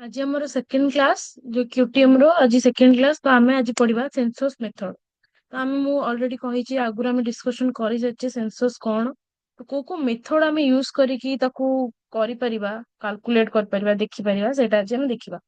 आज हमर second class जो क्यूटीएम रो आज सेकेंड क्लास तो आमे आज पढ़िबा सेंसस मेथड। तो आमे मु ऑलरेडी कहिछि आगुर आमे डिस्कशन करि जाछि सेंसस कोन तो को मेथड आमे यूज करिकि ताकू करि परिबा कैलकुलेट कर परिबा देखि परिबा सेटा आज हम देखिबा।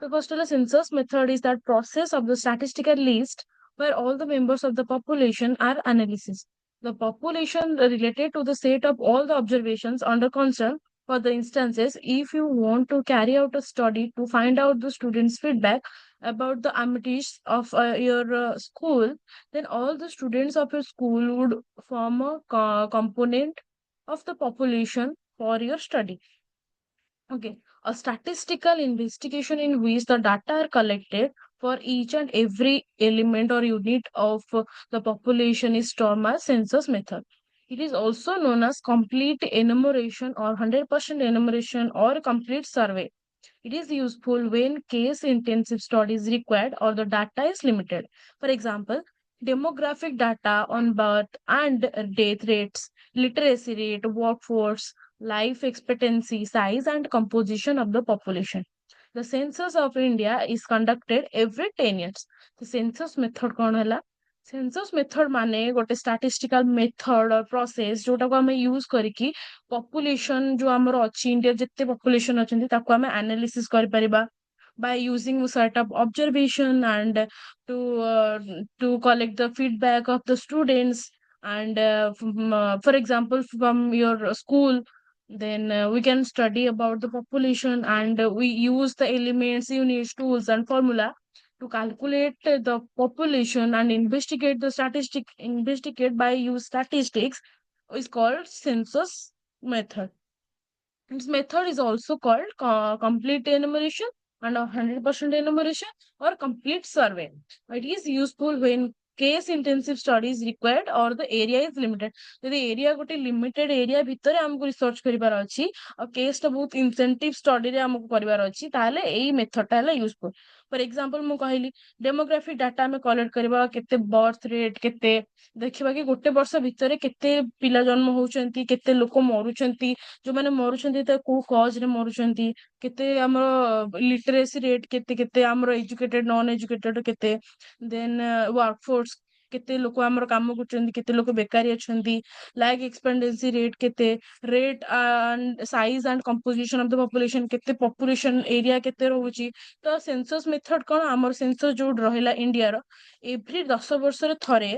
तो first of all, census method is that process of the statistical list where all the members of the population are analysis. The population related to the set of all the observations under concern. For the instances, if you want to carry out a study to find out the students' feedback about the amenities of your school, then all the students of your school would form a component of the population for your study. Okay, a statistical investigation in which the data are collected for each and every element or unit of the population is termed as census method. It is also known as complete enumeration or 100% enumeration or complete survey. It is useful when case intensive study is required or the data is limited. For example, demographic data on birth and death rates, literacy rate, workforce, life expectancy, size, and composition of the population. The census of India is conducted every 10 years. The census method कौन है? Census method माने गोटे statistical method और process जोटा को हमें use करके population जो हमर अछि इंडिया जितने पॉपुलेशन अछंती ताको हमें एनालिसिस कर परिबा by using set of observation and to collect the feedback of the students and for example from your school, then we can study about the population and we use the elements units tools and formula to calculate the population and investigate by use statistics is called census method. This method is also called complete enumeration and 100% enumeration or complete survey. It is useful when case intensive study is required or the area is limited. ଯଦି area गोटे limited area भितर हमको research करिवार अछि और case टा बहुत incentive study रे हमको करिवार अछि ताले एई मेथड टा हला यूजफुल। फॉर एग्जांपल मु कहली डेमोग्राफिक डाटा में कलेक्ट करबा केते बर्थ रेट केते देखिबा कि गोटे वर्ष भितर केते पिला जन्म होउचंती केते लोक मरुचंती जो माने मरुचंती त को कॉज रे मरुचंती केते हमर लिटरेसी रेट केते केते हमर एजुकेटेड नॉन एजुकेटेड केते देन वर्कफोर्स केते लोक हमर काम करचंती केते लोक बेकारी अछंती लाइफ एक्सपेक्टेंसी रेट केते rate and size and composition of the population केते पॉपुलेशन एरिया केते रहउची। तो सेंसस मेथड कोन हमर सेंसस जो रहिला इंडिया रो एवरी 10 वर्ष रे थरे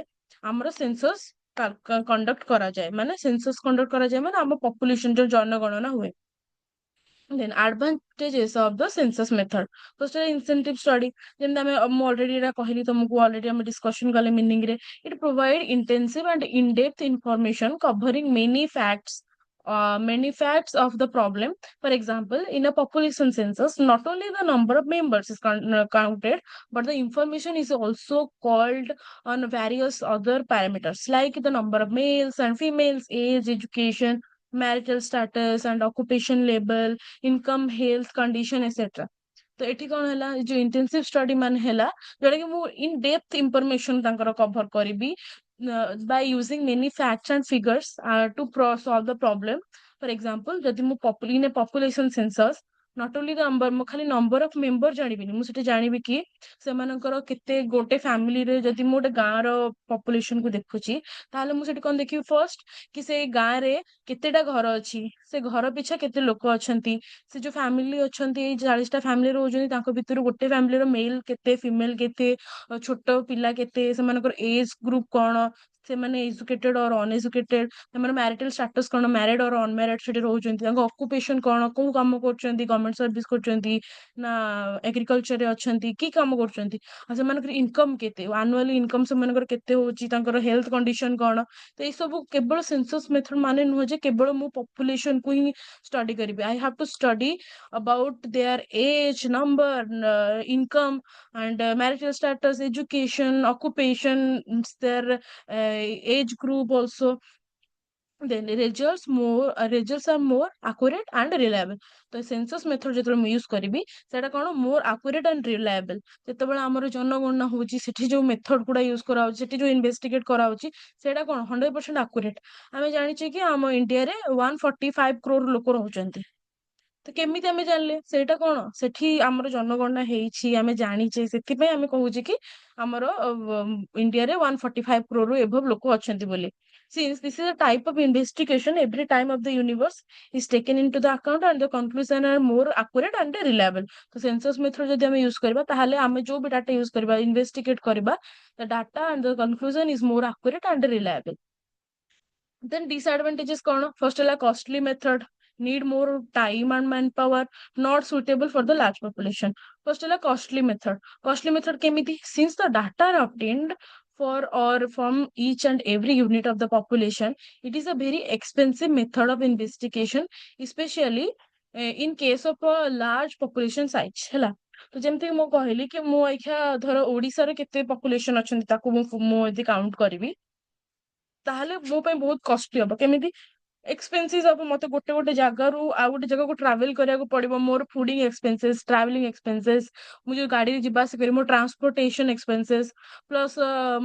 हमर सेंसस कंडक्ट करा जाए माने सेंसस कंडक्ट करा जाए माने हम पॉपुलेशन जो जनगणना हुए। Then advantages of the census method. First is incentive study. Then I'm already कहली तुमको already हम discussion कले meaning रे. It provide intensive and in-depth information covering many facts of the problem. For example, in a population census, not only the number of members is counted, but the information is also called on various other parameters like the number of males and females, age, education, marital status and occupation level, income health condition etcetera. तो एठी कोन हला जो intensive study मान हला जोटा कि मु in depth information तांकर cover करिबी by using many facts and figures to solve the problem. For example, जदि मु in a population census, not only the number मु खाली number of member जानिबिनी मु सेठी जानिबि कि सेमानकर केते गोटे फैमिली रे जदि मु गोटे गाँ रो पॉपुलेशन को देखुची ताले मु सेठी कोन देखिबि फर्स्ट कि से गाँ रे केतेटा घर अछि से घर पिछा केते लोक अछंती से जो फैमिली अछंती 40टा फैमिली रहउजनी तांको भितर गोटे फैमिली रो मेल केते फीमेल केते छोट पिला केते सेमानकर एज ग्रुप कोन से माने एजुकेटेड और अनएजुकेटेड सेमाने मैरिटल स्टेटस कोन मैरिड और अनमैरिड सेठी रहउजंती तांको ऑक्युपेशन कोन को काम करचंती गवर्नमेंट सर्विस करचंती ना एग्रीकल्चर रे अछंती की काम करचंती आ सेमानकर इनकम केते एनुअली इनकम सेमानकर केते होची तांकर हेल्थ कंडीशन कोन। तो ये सब केवल सेंसस मेथड माने नुह जे केवल मु पॉपुलेशन को ही स्टडी करिबे। I have to study about their age, number, income, and marital status, education, occupation, their age group also. Then results are more accurate and reliable. तो सेंसस मेथड जेतबे हम use करिबी सेटा कोन मोर accurate and reliable जेतबे हमर जनगणना होची सेठी जो method गुडा use करा होची सेठी जो इन्वेस्टिगेट करा होची सेटा कोन 100% accurate। हमें जानि छी कि हम इंडिया रे 145 करोड़ लोक रहउचंती ତ କେମିତି ଆମେ ଜାଣିଲେ ସେଇଟା କଣ ସେଠି ଆମର ଜନଗଣନା ହେଇଛି ଆମେ ଜାଣିଛେ ସେଥିପାଇଁ ଆମେ କହୁଛେ କି ଆମର ଇଣ୍ଡିଆରେ 145 crore ରୁ ଏଭବ ଲୋକ ଅଛନ୍ତି ବୋଲି। Since this is a type of investigation, every time of the universe is taken into the account and the conclusion are more accurate and reliable. ତ ସେନ୍ସସ୍ ମେଥଡ ଯଦି ଆମେ ୟୁଜ କରିବା ତାହେଲେ ଆମେ ଯୋଉ ବି ଡାଟା ୟୁଜ କରିବା ଇନଭେଷ୍ଟିଗେଟ କରିବା the data and the conclusion is more accurate and reliable. Then disadvantages କଣ first ହେଲା costly method, need more time and manpower, not suitable for the large population. First ହେଲା costly method. Costly method କେମିତି since the data are obtained for or from each and every unit of the population, it is a very expensive method of investigation, especially in case of a large population size ହେଲା। ତ ଯେମିତି ମୁଁ କହିଲି କି ମୁଁ ଏଇଖା ଧର ଓଡିଶାରେ କେତେ ପପୁଲେସନ ଅଛନ୍ତି ତାକୁ ମୁଁ ଯଦି କାଉଣ୍ଟ କରିବି ତାହେଲେ ମୋ ପାଇଁ ବହୁତ କଷ୍ଟଲି ହବ କେମିତି ଏକ୍ସପେନ୍ସିଭ ହବ ମତେ ଗୋଟେ ଗୋଟେ ଜାଗାରୁ ଆଉ ଗୋଟେ ଜାଗାକୁ ଟ୍ରାଭେଲ କରିବାକୁ ପଡିବ ମୋର ଫୁଡିଂ ଏକ୍ସପେନ୍ସେସ୍ ଟ୍ରାଭେଲିଂ ଏକ୍ସପେନ୍ସେସ୍ ମୁଁ ଯୋଉ ଗାଡିରେ ଯିବା ଆସିବା କରିବି ମୋ ଟ୍ରାନ୍ସପୋର୍ଟେସନ ଏକ୍ସପେନ୍ସେସ୍ ପ୍ଲସ୍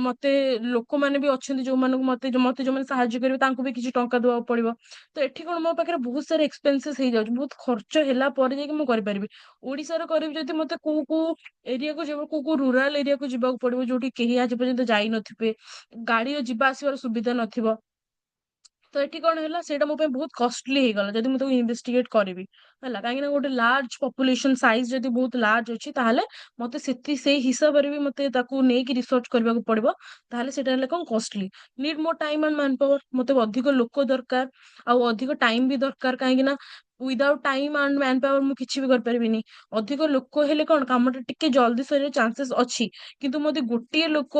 ମତେ ଲୋକମାନେ ବି ଅଛନ୍ତି ଯୋଉମାନଙ୍କୁ ମତେ ଯୋଉମାନେ ସାହାଯ୍ୟ କରିବେ ତାଙ୍କୁ ବି କିଛି ଟଙ୍କା ଦବାକୁ ପଡିବ। ତ ଏଠି କଣ ମୋ ପାଖରେ ବହୁତ ସାରା ଏକ୍ସପେନ୍ସେସ୍ ହେଇଯାଉଛି ବହୁତ ଖର୍ଚ୍ଚ ହେଲା ପରେ ଯାଇକି ମୁଁ କରିପାରିବି। ଓଡିଶାରେ କରିବି ଯଦି ମତେ କୋଉ କୋଉ ଏରିଆକୁ ଯିବ କୋଉ କୋଉ ରୁରାଲ ଏରିଆକୁ ଯିବାକୁ ପଡିବ ଯୋଉଠି କେହି ଆଜି ପର୍ଯ୍ୟନ୍ତ ଯାଇନଥିବେ ଗାଡିର ଯିବା ଆସିବାର ସୁବିଧା ନଥିବ। ତ ଏଠି କଣ ହେଲା ସେଇଟା ମୋ ପାଇଁ ବହୁତ କଷ୍ଟଲି ହେଇଗଲା ଯଦି ମୁଁ ତାକୁ ଇନଭେଷ୍ଟିଗେଟ କରିବି ହେଲା କାହିଁକି ନା ଗୋଟେ ଲାର୍ଜ ପପୁଲେସନ ସାଇଜ ଯଦି ବହୁତ ଲାର୍ଜ ଅଛି ତାହେଲେ ମତେ ସେଇ ହିସାବରେ ବି ମତେ ତାକୁ ନେଇକି ରିସର୍ଚ୍ଚ କରିବାକୁ ପଡିବ ତାହେଲେ ସେଇଟା ହେଲେ କଣ କଷ୍ଟଲି। ନିଡ୍ ମୋ ଟାଇମ ଆଣ୍ଡ ମ୍ୟାନ ପାୱାର ମତେ ଅଧିକ ଲୋକ ଦରକାର ଆଉ ଅଧିକ ଟାଇମ ବି ଦରକାର କାହିଁକି ନା without time and manpower ମୁଁ କିଛି ବି କରିପାରିବିନି। ଅଧିକ ଲୋକ ହେଲେ କଣ କାମଟା ଟିକେ ଜଲ୍ଦି ସରିବାର ଚାନ୍ସେସ୍ ଅଛି କିନ୍ତୁ ମତେ ଗୋଟିଏ ଲୋକ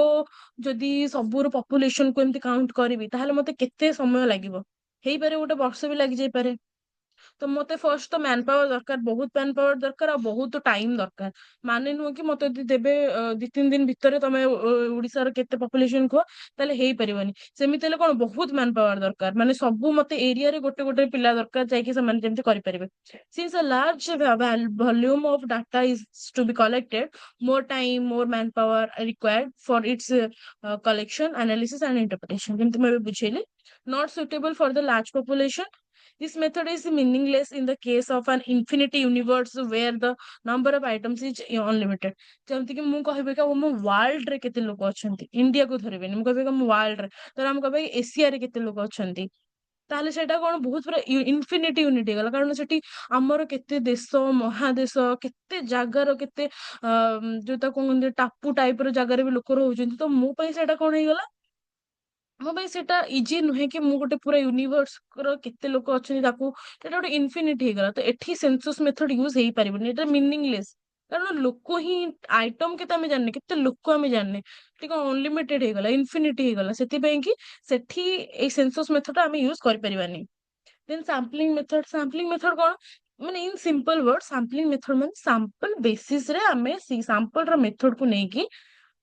ଯଦି ସବୁର ପପୁଲେସନ କୁ ଏମିତି କାଉଣ୍ଟ କରିବି ତାହେଲେ ମତେ କେତେ ସମୟ ଲାଗିବ ହେଇପାରେ ଗୋଟେ ବର୍ଷ ବି ଲାଗିଯାଇପାରେ। ତ ମତେ ଫର୍ଷ୍ଟ ତ ମ୍ୟାନ ପାୱାର ଦରକାର ବହୁତ ମ୍ୟାନ ପାୱାର ଦରକାର ଆଉ ବହୁତ ଟାଇମ ଦରକାର। ମାନେ ନୁହଁ କି ମତେ ଯଦି ଦେବେ 2-3 ଦିନ ଭିତରେ ତମେ ଓଡିଶାର କେତେ ପପୁଲେସନ କୁହ ତାହେଲେ ହେଇପାରିବନି ସେମିତି ହେଲେ କଣ ବହୁତ ମ୍ୟାନ ପାୱାର ଦରକାର ମାନେ ସବୁ ମତେ ଏରିଆରେ ଗୋଟେ ଗୋଟେ ପିଲା ଦରକାର ଯାଇକି ସେମାନେ ଯେମିତି କରିପାରିବେ। Since a large volume of data is to be collected, more time, more manpower are required for its collection, analysis and interpretation. ଯେମିତି ମୁଁ ଏବେ ବୁଝେଇଲି not suitable for the large population. This method is meaningless in the case of an infinity universe where the number of items is unlimited. ଯେମିତି କି ମୁଁ କହିବି କି ମୋ world ରେ କେତେ ଲୋକ ଅଛନ୍ତି ଇଣ୍ଡିଆକୁ ଧରିବେନି ମୁଁ କହିବି କି ମୋ ୱାର୍ଲଡ ରେ ଧର ଆମେ କହିବା ଏସିଆରେ କେତେ ଲୋକ ଅଛନ୍ତି ତାହେଲେ ସେଇଟା କଣ ବହୁତ ପୁରା ଇନଫିନିଟି ୟୁନିଟ୍ ହେଇଗଲା କାରଣ ସେଠି ଆମର କେତେ ଦେଶ ମହାଦେଶ କେତେ ଜାଗାର କେତେ ଯୋଉ ତାକୁ କୁହନ୍ତି ଟାପୁ ଟାଇପ ର ଜାଗାରେ ବି ଲୋକ ରହୁଛନ୍ତି ତ ମୋ ପାଇଁ ସେଇଟା କଣ ହେଇଗଲା ମୋ ପାଇଁ ସେଟା ଇଜି ନୁହେଁ କି ମୁଁ ଗୋଟେ ପୁରା ୟୁନିଭର୍ସ ର କେତେ ଲୋକ ଅଛନ୍ତି ତାକୁ ସେଟା ଗୋଟେ ଇନଫିନିଟି ହେଇଗଲା ତ ଏଠି ସେନ୍ସସ୍ ମେଥଡ ୟୁଜ ହେଇପାରିବନି ଏଟା ମିନିଂଲେସ୍ କାରଣ ଲୋକ ହିଁ ଆଇଟମ କେତେ ଆମେ ଜାଣିନେ କେତେ ଲୋକ ଆମେ ଜାଣିନେ ଟିକେ ଅନଲିମିଟେଡ ହେଇଗଲା ଇନଫିନିଟି ହେଇଗଲା ସେଥିପାଇଁ କି ସେଠି ଏଇ ସେନ୍ସସ୍ ମେଥଡ ଆମେ ୟୁଜ କରିପାରିବାନି। ଦେନ୍ ସାମ୍ପଲିଂ ମେଥଡ କଣ ମାନେ ଇନ ସିମ୍ପଲ ୱାର୍ଡ ସାମ୍ପଲିଂ ମେଥଡ ମାନେ ସାମ୍ପଲ ବେସିସ ରେ ଆମେ ସେଇ ସାମ୍ପଲ ର ମେଥଡ କୁ ନେଇକି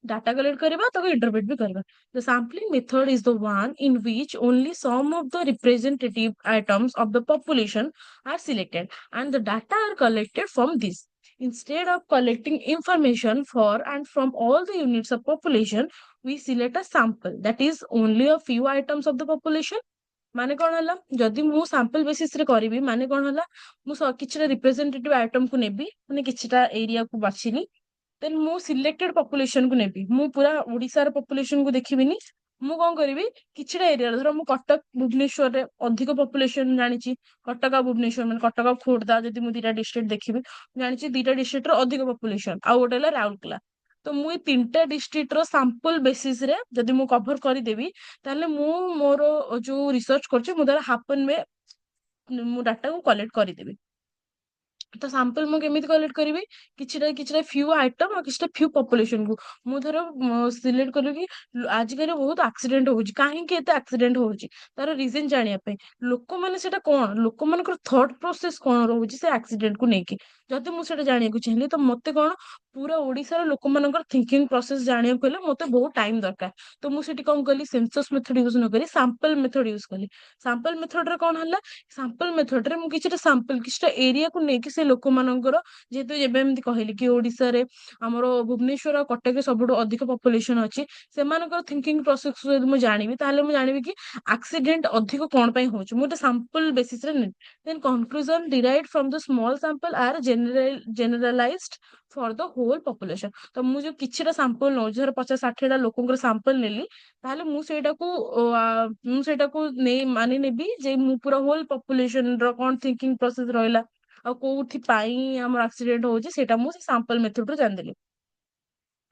डाटा कलेक्ट କରିବା ତାକୁ ଇଣ୍ଟରପ୍ରେଟ ବି କରିବା। The sampling method is the one in which only some of the representative items of the population are selected and the data are collected from this. Instead of collecting information for and from all the units of population, we select a sample that is only a few items of the population. ମାନେ କଣ ହେଲା ଯଦି ମୁଁ sample basis ରେ କରିବି ମାନେ କଣ ହେଲା ମୁଁ କିଛିଟା ରିପ୍ରେଜେଣ୍ଟେଟିଭ ଆଇଟମ କୁ ନେବି ମାନେ କିଛିଟା ଏରିଆକୁ ବାଛିଲି ଦେନ୍ ମୁଁ ସିଲେକ୍ଟେଡ ପପୁଲେସନ କୁ ନେବି ମୁଁ ପୁରା ଓଡିଶାର ପପୁଲେସନ କୁ ଦେଖିବିନି ମୁଁ କଣ କରିବି କିଛିଟା ଏରିଆରେ ଧର ମୁଁ କଟକ ଭୁବନେଶ୍ୱରରେ ଅଧିକ ପପୁଲେସନ ଜାଣିଛି କଟକ ଆଉ ଭୁବନେଶ୍ୱର ମାନେ କଟକ ଆଉ ଖୋର୍ଦ୍ଧା ଯଦି ମୁଁ ଦିଟା ଡିଷ୍ଟ୍ରିକ୍ଟ ଦେଖିବି ଜାଣିଛି ଦିଟା ଡିଷ୍ଟ୍ରିକ୍ଟର ଅଧିକ ପପୁଲେସନ ଆଉ ଗୋଟେ ହେଲା ରାଉରକେଲା ତ ମୁଁ ଏଇ ତିନିଟା ଡିଷ୍ଟ୍ରିକ୍ଟ ର ସାମ୍ପଲ ବେସିସ ରେ ଯଦି ମୁଁ କଭର କରିଦେବି ତାହେଲେ ମୁଁ ମୋର ଯୋଉ ରିସର୍ଚ୍ଚ କରୁଛି ମୁଁ ତାର ହାଫ ଆନ୍ ୱେ ମୁଁ ଡାଟାକୁ କଲେକ୍ଟ କରିଦେବି। ତ ସାମ୍ପଲ ମୁଁ କେମିତି କଲେକ୍ଟ କରିବି କିଛିଟା ଫ୍ୟୁ ଆଇଟମ ଆଉ କିଛିଟା ଫ୍ୟୁ ପପୁଲେସନ କୁ ମୁଁ ଧର ସିଲେକ୍ଟ କରିବି ଆଜିକାଲି ବହୁତ ଆକ୍ସିଡେଣ୍ଟ ହଉଛି କାହିଁକି ଏତେ ଆକ୍ସିଡେଣ୍ଟ ହଉଛି ତାର ରିଜନ ଜାଣିବା ପାଇଁ ଲୋକମାନେ ସେଟା କଣ ଲୋକମାନଙ୍କର ଥଟ ପ୍ରୋସେସ କଣ ରହୁଛି ସେ ଆକ୍ସିଡେଣ୍ଟ କୁ ନେଇକି ଯଦି ମୁଁ ସେଇଟା ଜାଣିବାକୁ ଚାହିଁଲି ତ ମତେ କଣ ପୁରା ଓଡିଶାର ଲୋକମାନଙ୍କର ଥିଙ୍କିଂ ପ୍ରୋସେସ ଜାଣିବାକୁ ହେଲେ ମତେ ବହୁତ ଟାଇମ ଦରକାର। ତ ମୁଁ ସେଠି କଣ କଲି, ସେନ୍ସସ୍ ମେଥଡ ୟୁଜ ନ କରି ସାମ୍ପଲ ମେଥଡ ୟୁଜ କଲି। ସାମ୍ପଲ ମେଥଡରେ କଣ ହେଲା, ସାମ୍ପଲ ମେଥଡରେ ମୁଁ କିଛିଟା ସାମ୍ପଲ କିଛିଟା ଏରିଆକୁ ନେଇକି ସେ ଲୋକମାନଙ୍କର, ଯେହେତୁ ଏବେ ଏମିତି କହିଲି କି ଓଡିଶାରେ ଆମର ଭୁବନେଶ୍ୱର ଆଉ କଟକରେ ସବୁଠୁ ଅଧିକ ପପୁଲେସନ ଅଛି, ସେମାନଙ୍କର ଥିଙ୍କିଂ ପ୍ରୋସେସ ଯଦି ମୁଁ ଜାଣିବି ତାହେଲେ ମୁଁ ଜାଣିବି କି ଆକ୍ସିଡେଣ୍ଟ ଅଧିକ କଣ ପାଇଁ ହଉଛି, ମୁଁ ଗୋଟେ ସାମ୍ପଲ ବେସିସରେ ନେବି। ଦେନ୍ conclusion derived from the small sample are generalized for the whole population। ତ ମୁଁ ଯୋଉ କିଛିଟା ସାମ୍ପଲ ନଉଛି, ଧର 50-60ଟା ଲୋକଙ୍କର ସାମ୍ପଲ ନେଲି, ତାହେଲେ ମୁଁ ସେଇଟାକୁ ମାନି ନେବି ଯେ ମୁଁ ପୁରା ହୋଲ ପପୁଲେସନ ର କଣ ଥିଙ୍କିଂ ପ୍ରୋସେସ ରହିଲା ଆଉ କୋଉଥି ପାଇଁ ଆମର ଆକ୍ସିଡେଣ୍ଟ ହଉଛି ସେଇଟା ମୁଁ ସେ ସାମ୍ପଲ ମେଥଡରୁ ଜାଣିଦେଲି।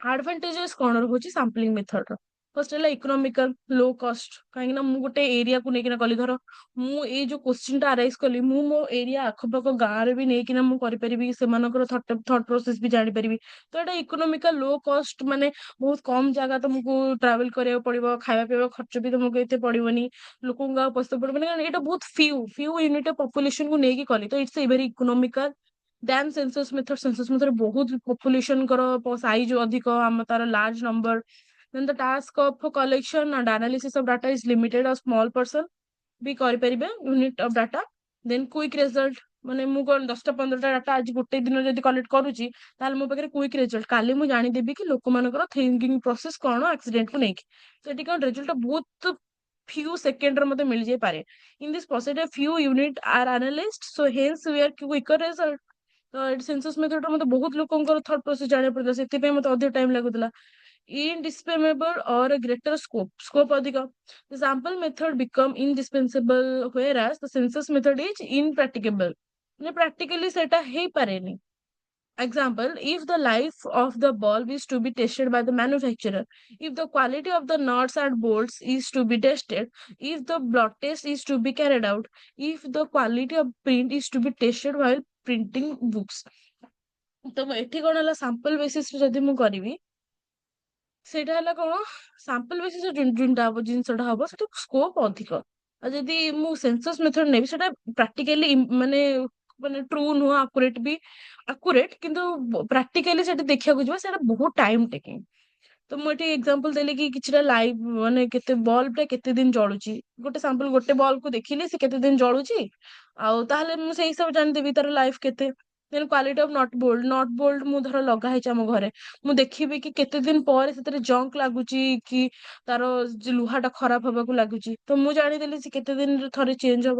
ଆଡଭାଣ୍ଟେଜେସ୍ କଣ ରହୁଛି ସାମ୍ପଲିଂ ମେଥଡର? ଫାର୍ଷ୍ଟ ହେଲା ଇକୋନୋମିକାଲ, ଲୋ କଷ୍ଟ। କାହିଁକି ନା ମୁଁ ଗୋଟେ ଏରିଆକୁ ନେଇକିନା କଲି, ଧର ମୁଁ ଏଇ ଯୋଉ କୋଶ୍ଚିନ୍ ଟା ଆରାଇଜ କଲି, ମୁଁ ମୋ ଏରିଆ ଆଖପାଖ ଗାଁରେ ବି ନେଇକିନା ମୁଁ କରିପାରିବି, ସେମାନଙ୍କର ଥଟ୍ ପ୍ରୋସେସ ବି ଜାଣିପାରିବି। ତ ଏଇଟା ଇକୋନୋମିକାଲ, ଲୋ କଷ୍ଟ, ମାନେ ବହୁତ କମ ଜାଗା ତମକୁ ଟ୍ରାଭେଲ କରିବାକୁ ପଡିବ, ଖାଇବା ପିଇବା ଖର୍ଚ୍ଚ ବି ତମକୁ ଏତେ ପଡିବନି, ଲୋକଙ୍କୁ ଆଉ ପଇସା ପଡିବନି, କାରଣ ଏଇଟା ବହୁତ ଫ୍ୟୁ ୟୁନିଟ୍ ଅଫ ପପୁଲେସନ କୁ ନେଇକି କଲି, ତ it's a very economical. Then census method ବହୁତ ପପୁଲେସନଙ୍କର ସାଇଜ ଅଧିକ, ଆମ ତାର large number. Then the task of collection and analysis of data is limited, a small person ବି କରିପାରିବେ unit of data. Then quick result, ମାନେ ମୁଁ କଣ 10ଟା 15ଟା ଡାଟା ଆଜି ଗୋଟେ ଦିନ ଯଦି କଲେକ୍ଟ କରୁଛି, ତାହେଲେ ମୋ ପାଖରେ କୁଇକ୍ ରେଜଲ୍ଟ, କାଲି ମୁଁ ଜାଣିଦେବି କି ଲୋକମାନଙ୍କର ଥିଙ୍କିଂ ପ୍ରୋସେସ କଣ ଆକ୍ସିଡେଣ୍ଟକୁ ନେଇକି। ସେଠି କଣ ରେଜଲ୍ଟ ବହୁତ few ସେକେଣ୍ଡରେ ମତେ ମିଳିଯାଇପାରେ। In this process a few unit are analyzed, so hence we are quicker result। ତ ଏଠି ସେନ୍ସସ୍ ମେଥଡରେ ମତେ ବହୁତ ଲୋକଙ୍କର ଥଟ୍ ପ୍ରୋସେସ ଜାଣିବାକୁ ପଡିଥିଲା, ସେଥିପାଇଁ ମତେ ଅଧିକ ଟାଇମ ଲାଗୁଥିଲା। Indispensable or a greater scope ଅଧିକ। The sample method become indispensable whereas the census method is impracticable। ମାନେ practically ସେଟା ହେଇପାରେନି। Example, if the life of the bulb is to be tested by the manufacturer, if the quality of the nuts and bolts is to be tested, if the blood test is to be carried out, if the quality of print is to be tested while printing books। ତ ଏଠି କଣ ହେଲା, sample ବେସିସରେ ଯଦି ମୁଁ କରିବି, ସେଇଟା ହେଲା କଣ, ସାମ୍ପଲ ବେସିସ୍ ଯୋଉଟା ହବ, ଜିନିଷଟା ହବ ସେଟା ସ୍କୋପ ଅଧିକ। ଆଉ ଯଦି ମୁଁ ସେନ୍ସସ୍ ମେଥଡ ନେବି, ସେଟା ପ୍ରାକ୍ଟିକାଲି ମାନେ ମାନେ ଟ୍ରୁ ନୁହଁ, ଆକୁରେଟ ବି ଆକୁରେଟ, କିନ୍ତୁ ପ୍ରାକ୍ଟିକାଲି ସେଠି ଦେଖିବାକୁ ଯିବା ସେଟା ବହୁତ ଟାଇମ ଟେକିଂ। ତ ମୁଁ ଏଠି ଏକ୍ସାମ୍ପଲ ଦେଲି କି କିଛିଟା ଲାଇଭ, ମାନେ କେତେ ବଲ୍ବ ଟା କେତେ ଦିନ ଜଳୁଛି, ଗୋଟେ ସାମ୍ପଲ ଗୋଟେ ବଲ୍ବ କୁ ଦେଖିଲି ସେ କେତେ ଦିନ ଜଳୁଛି, ଆଉ ତାହେଲେ ମୁଁ ସେଇ ହିସାବରେ ଜାଣିଦେବି ତାର ଲାଇଫ କେତେ। ଦେନ୍ କ୍ୱାଲିଟି ଅଫ ନଟ ବୋଲ୍ଟ ମୁଁ ଧର ଲଗା ହେଇଛି ଆମ ଘରେ, ମୁଁ ଦେଖିବି କି କେତେ ଦିନ ପରେ ସେଥିରେ ଜଙ୍କ ଲାଗୁଛି କି ତାର ଲୁହା ଟା ଖରାପ ହବାକୁ ଲାଗୁଛି, ତ ମୁଁ ଜାଣିଦେଲି ସେ କେତେ ଦିନରେ ଥରେ ଚେଞ୍ଜ ହବ।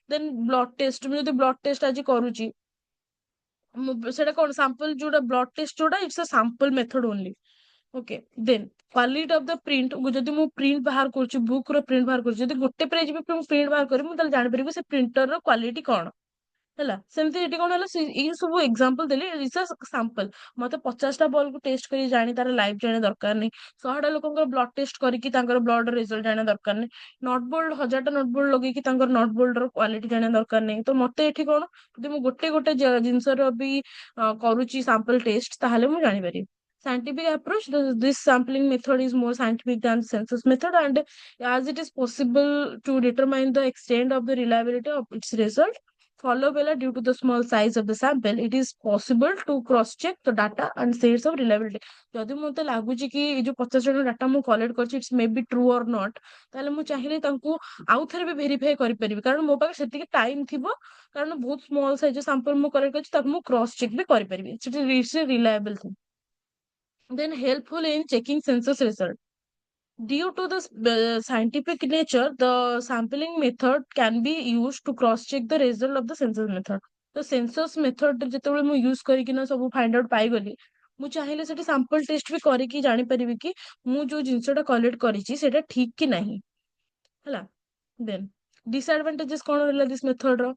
ଦେନ୍ ବ୍ଲଡ ଟେଷ୍ଟ, ମୁଁ ଯଦି ବ୍ଲଡ ଟେଷ୍ଟ ଆଜି କରୁଛି, ସେଇଟା କଣ ସାମ୍ପଲ ଯୋଉଟା ବ୍ଲଡ ଟେଷ୍ଟ ଯୋଉଟା it's a sample method only. Okay. Then quality of the print, ଯଦି ମୁଁ ପ୍ରିଣ୍ଟ ବାହାର କରୁଛି, ବୁକ୍ ର ପ୍ରିଣ୍ଟ ବାହାର କରୁଛି, ଯଦି ଗୋଟେ ପେଜ ବି ମୁଁ ପ୍ରିଣ୍ଟ ବାହାର କରିବି, ମୁଁ ତାହେଲେ ଜାଣିପାରିବି ସେ ପ୍ରିଣ୍ଟର କ୍ୱାଲିଟି କଣ ହେଲା। ସେମିତି ଏଠି କଣ ହେଲା, ଏଇ ସବୁ ଏକ୍ସାମ୍ପଲ ଦେଲି, ସାମ୍ପଲ। ମତେ 50ଟା ବଲ୍ବକୁ ଟେଷ୍ଟ କରି ଜାଣି ତାର ଲାଇଫ ଜାଣିବା ଦରକାର ନାହିଁ, 100ଟା ଲୋକଙ୍କର ବ୍ଲଡ ଟେଷ୍ଟ କରିକି ତାଙ୍କର ବ୍ଲଡ ରେଜଲ୍ଟ ଜାଣିବା ଦରକାର ନାହିଁ, ନଟ ବୋଲ୍ଡ 1000ଟା ନଟ ବୋଲ୍ଡ ଲଗେଇକି ତାଙ୍କର ନଟ ବୋଲ୍ଡ ର କ୍ୱାଲିଟି ଜାଣିବା ଦରକାର ନାହିଁ। ତ ମତେ ଏଠି କଣ, ଯଦି ମୁଁ ଗୋଟେ ଗୋଟେ ଜିନିଷର ବି କରୁଛି ସାମ୍ପଲ ଟେଷ୍ଟ, ତାହେଲେ ମୁଁ ଜାଣିପାରିବି। Scientific approach, this sampling method is more scientific than census method, and as it is possible to determine the extent of the reliability of its result। Follow Bella, due to the small size of the sample, it is possible to cross check the data and shades of reliability। ଯଦି ମତେ ଲାଗୁଛି କି ଏଇ ଯୋଉ 50 ଜଣ data ମୁଁ collect କରିଛି it's may be true or not, ତାହେଲେ ମୁଁ ଚାହିଁଲେ ତାଙ୍କୁ ଆଉ ଥରେ ବି ଭେରିଫାଇ କରିପାରିବି, କାରଣ ମୋ ପାଖରେ ସେତିକି ଟାଇମ ଥିବ, କାରଣ ବହୁତ ସ୍ମଲ ସାଇଜ ସାମ୍ପଲ ମୁଁ କଲେକ୍ଟ କରିଛି, ତାକୁ ମୁଁ କ୍ରସ୍ ଚେକ୍ ବି କରିପାରିବି, ସେଠି ରିଲାଏବଲ ଥିବ। Then helpful in checking census result। Due to the scientific nature, the sampling method can be used to cross check the result of the census method। ତ census method ଯେତେବେଳେ ମୁଁ use କରିକିନା ସବୁ find out ପାଇଗଲି, ମୁଁ ଚାହିଁଲେ ସେଠି sample test ବି କରିକି ଜାଣିପାରିବି କି ମୁଁ ଯୋଉ ଜିନିଷଟା କଲେକ୍ଟ କରିଛି ସେଇଟା ଠିକ କି ନାହିଁ ହେଲା। ଦେନ୍ ଡିସଆଡଭାଣ୍ଟେଜେସ୍ କଣ ରହିଲା this ମେଥଡର?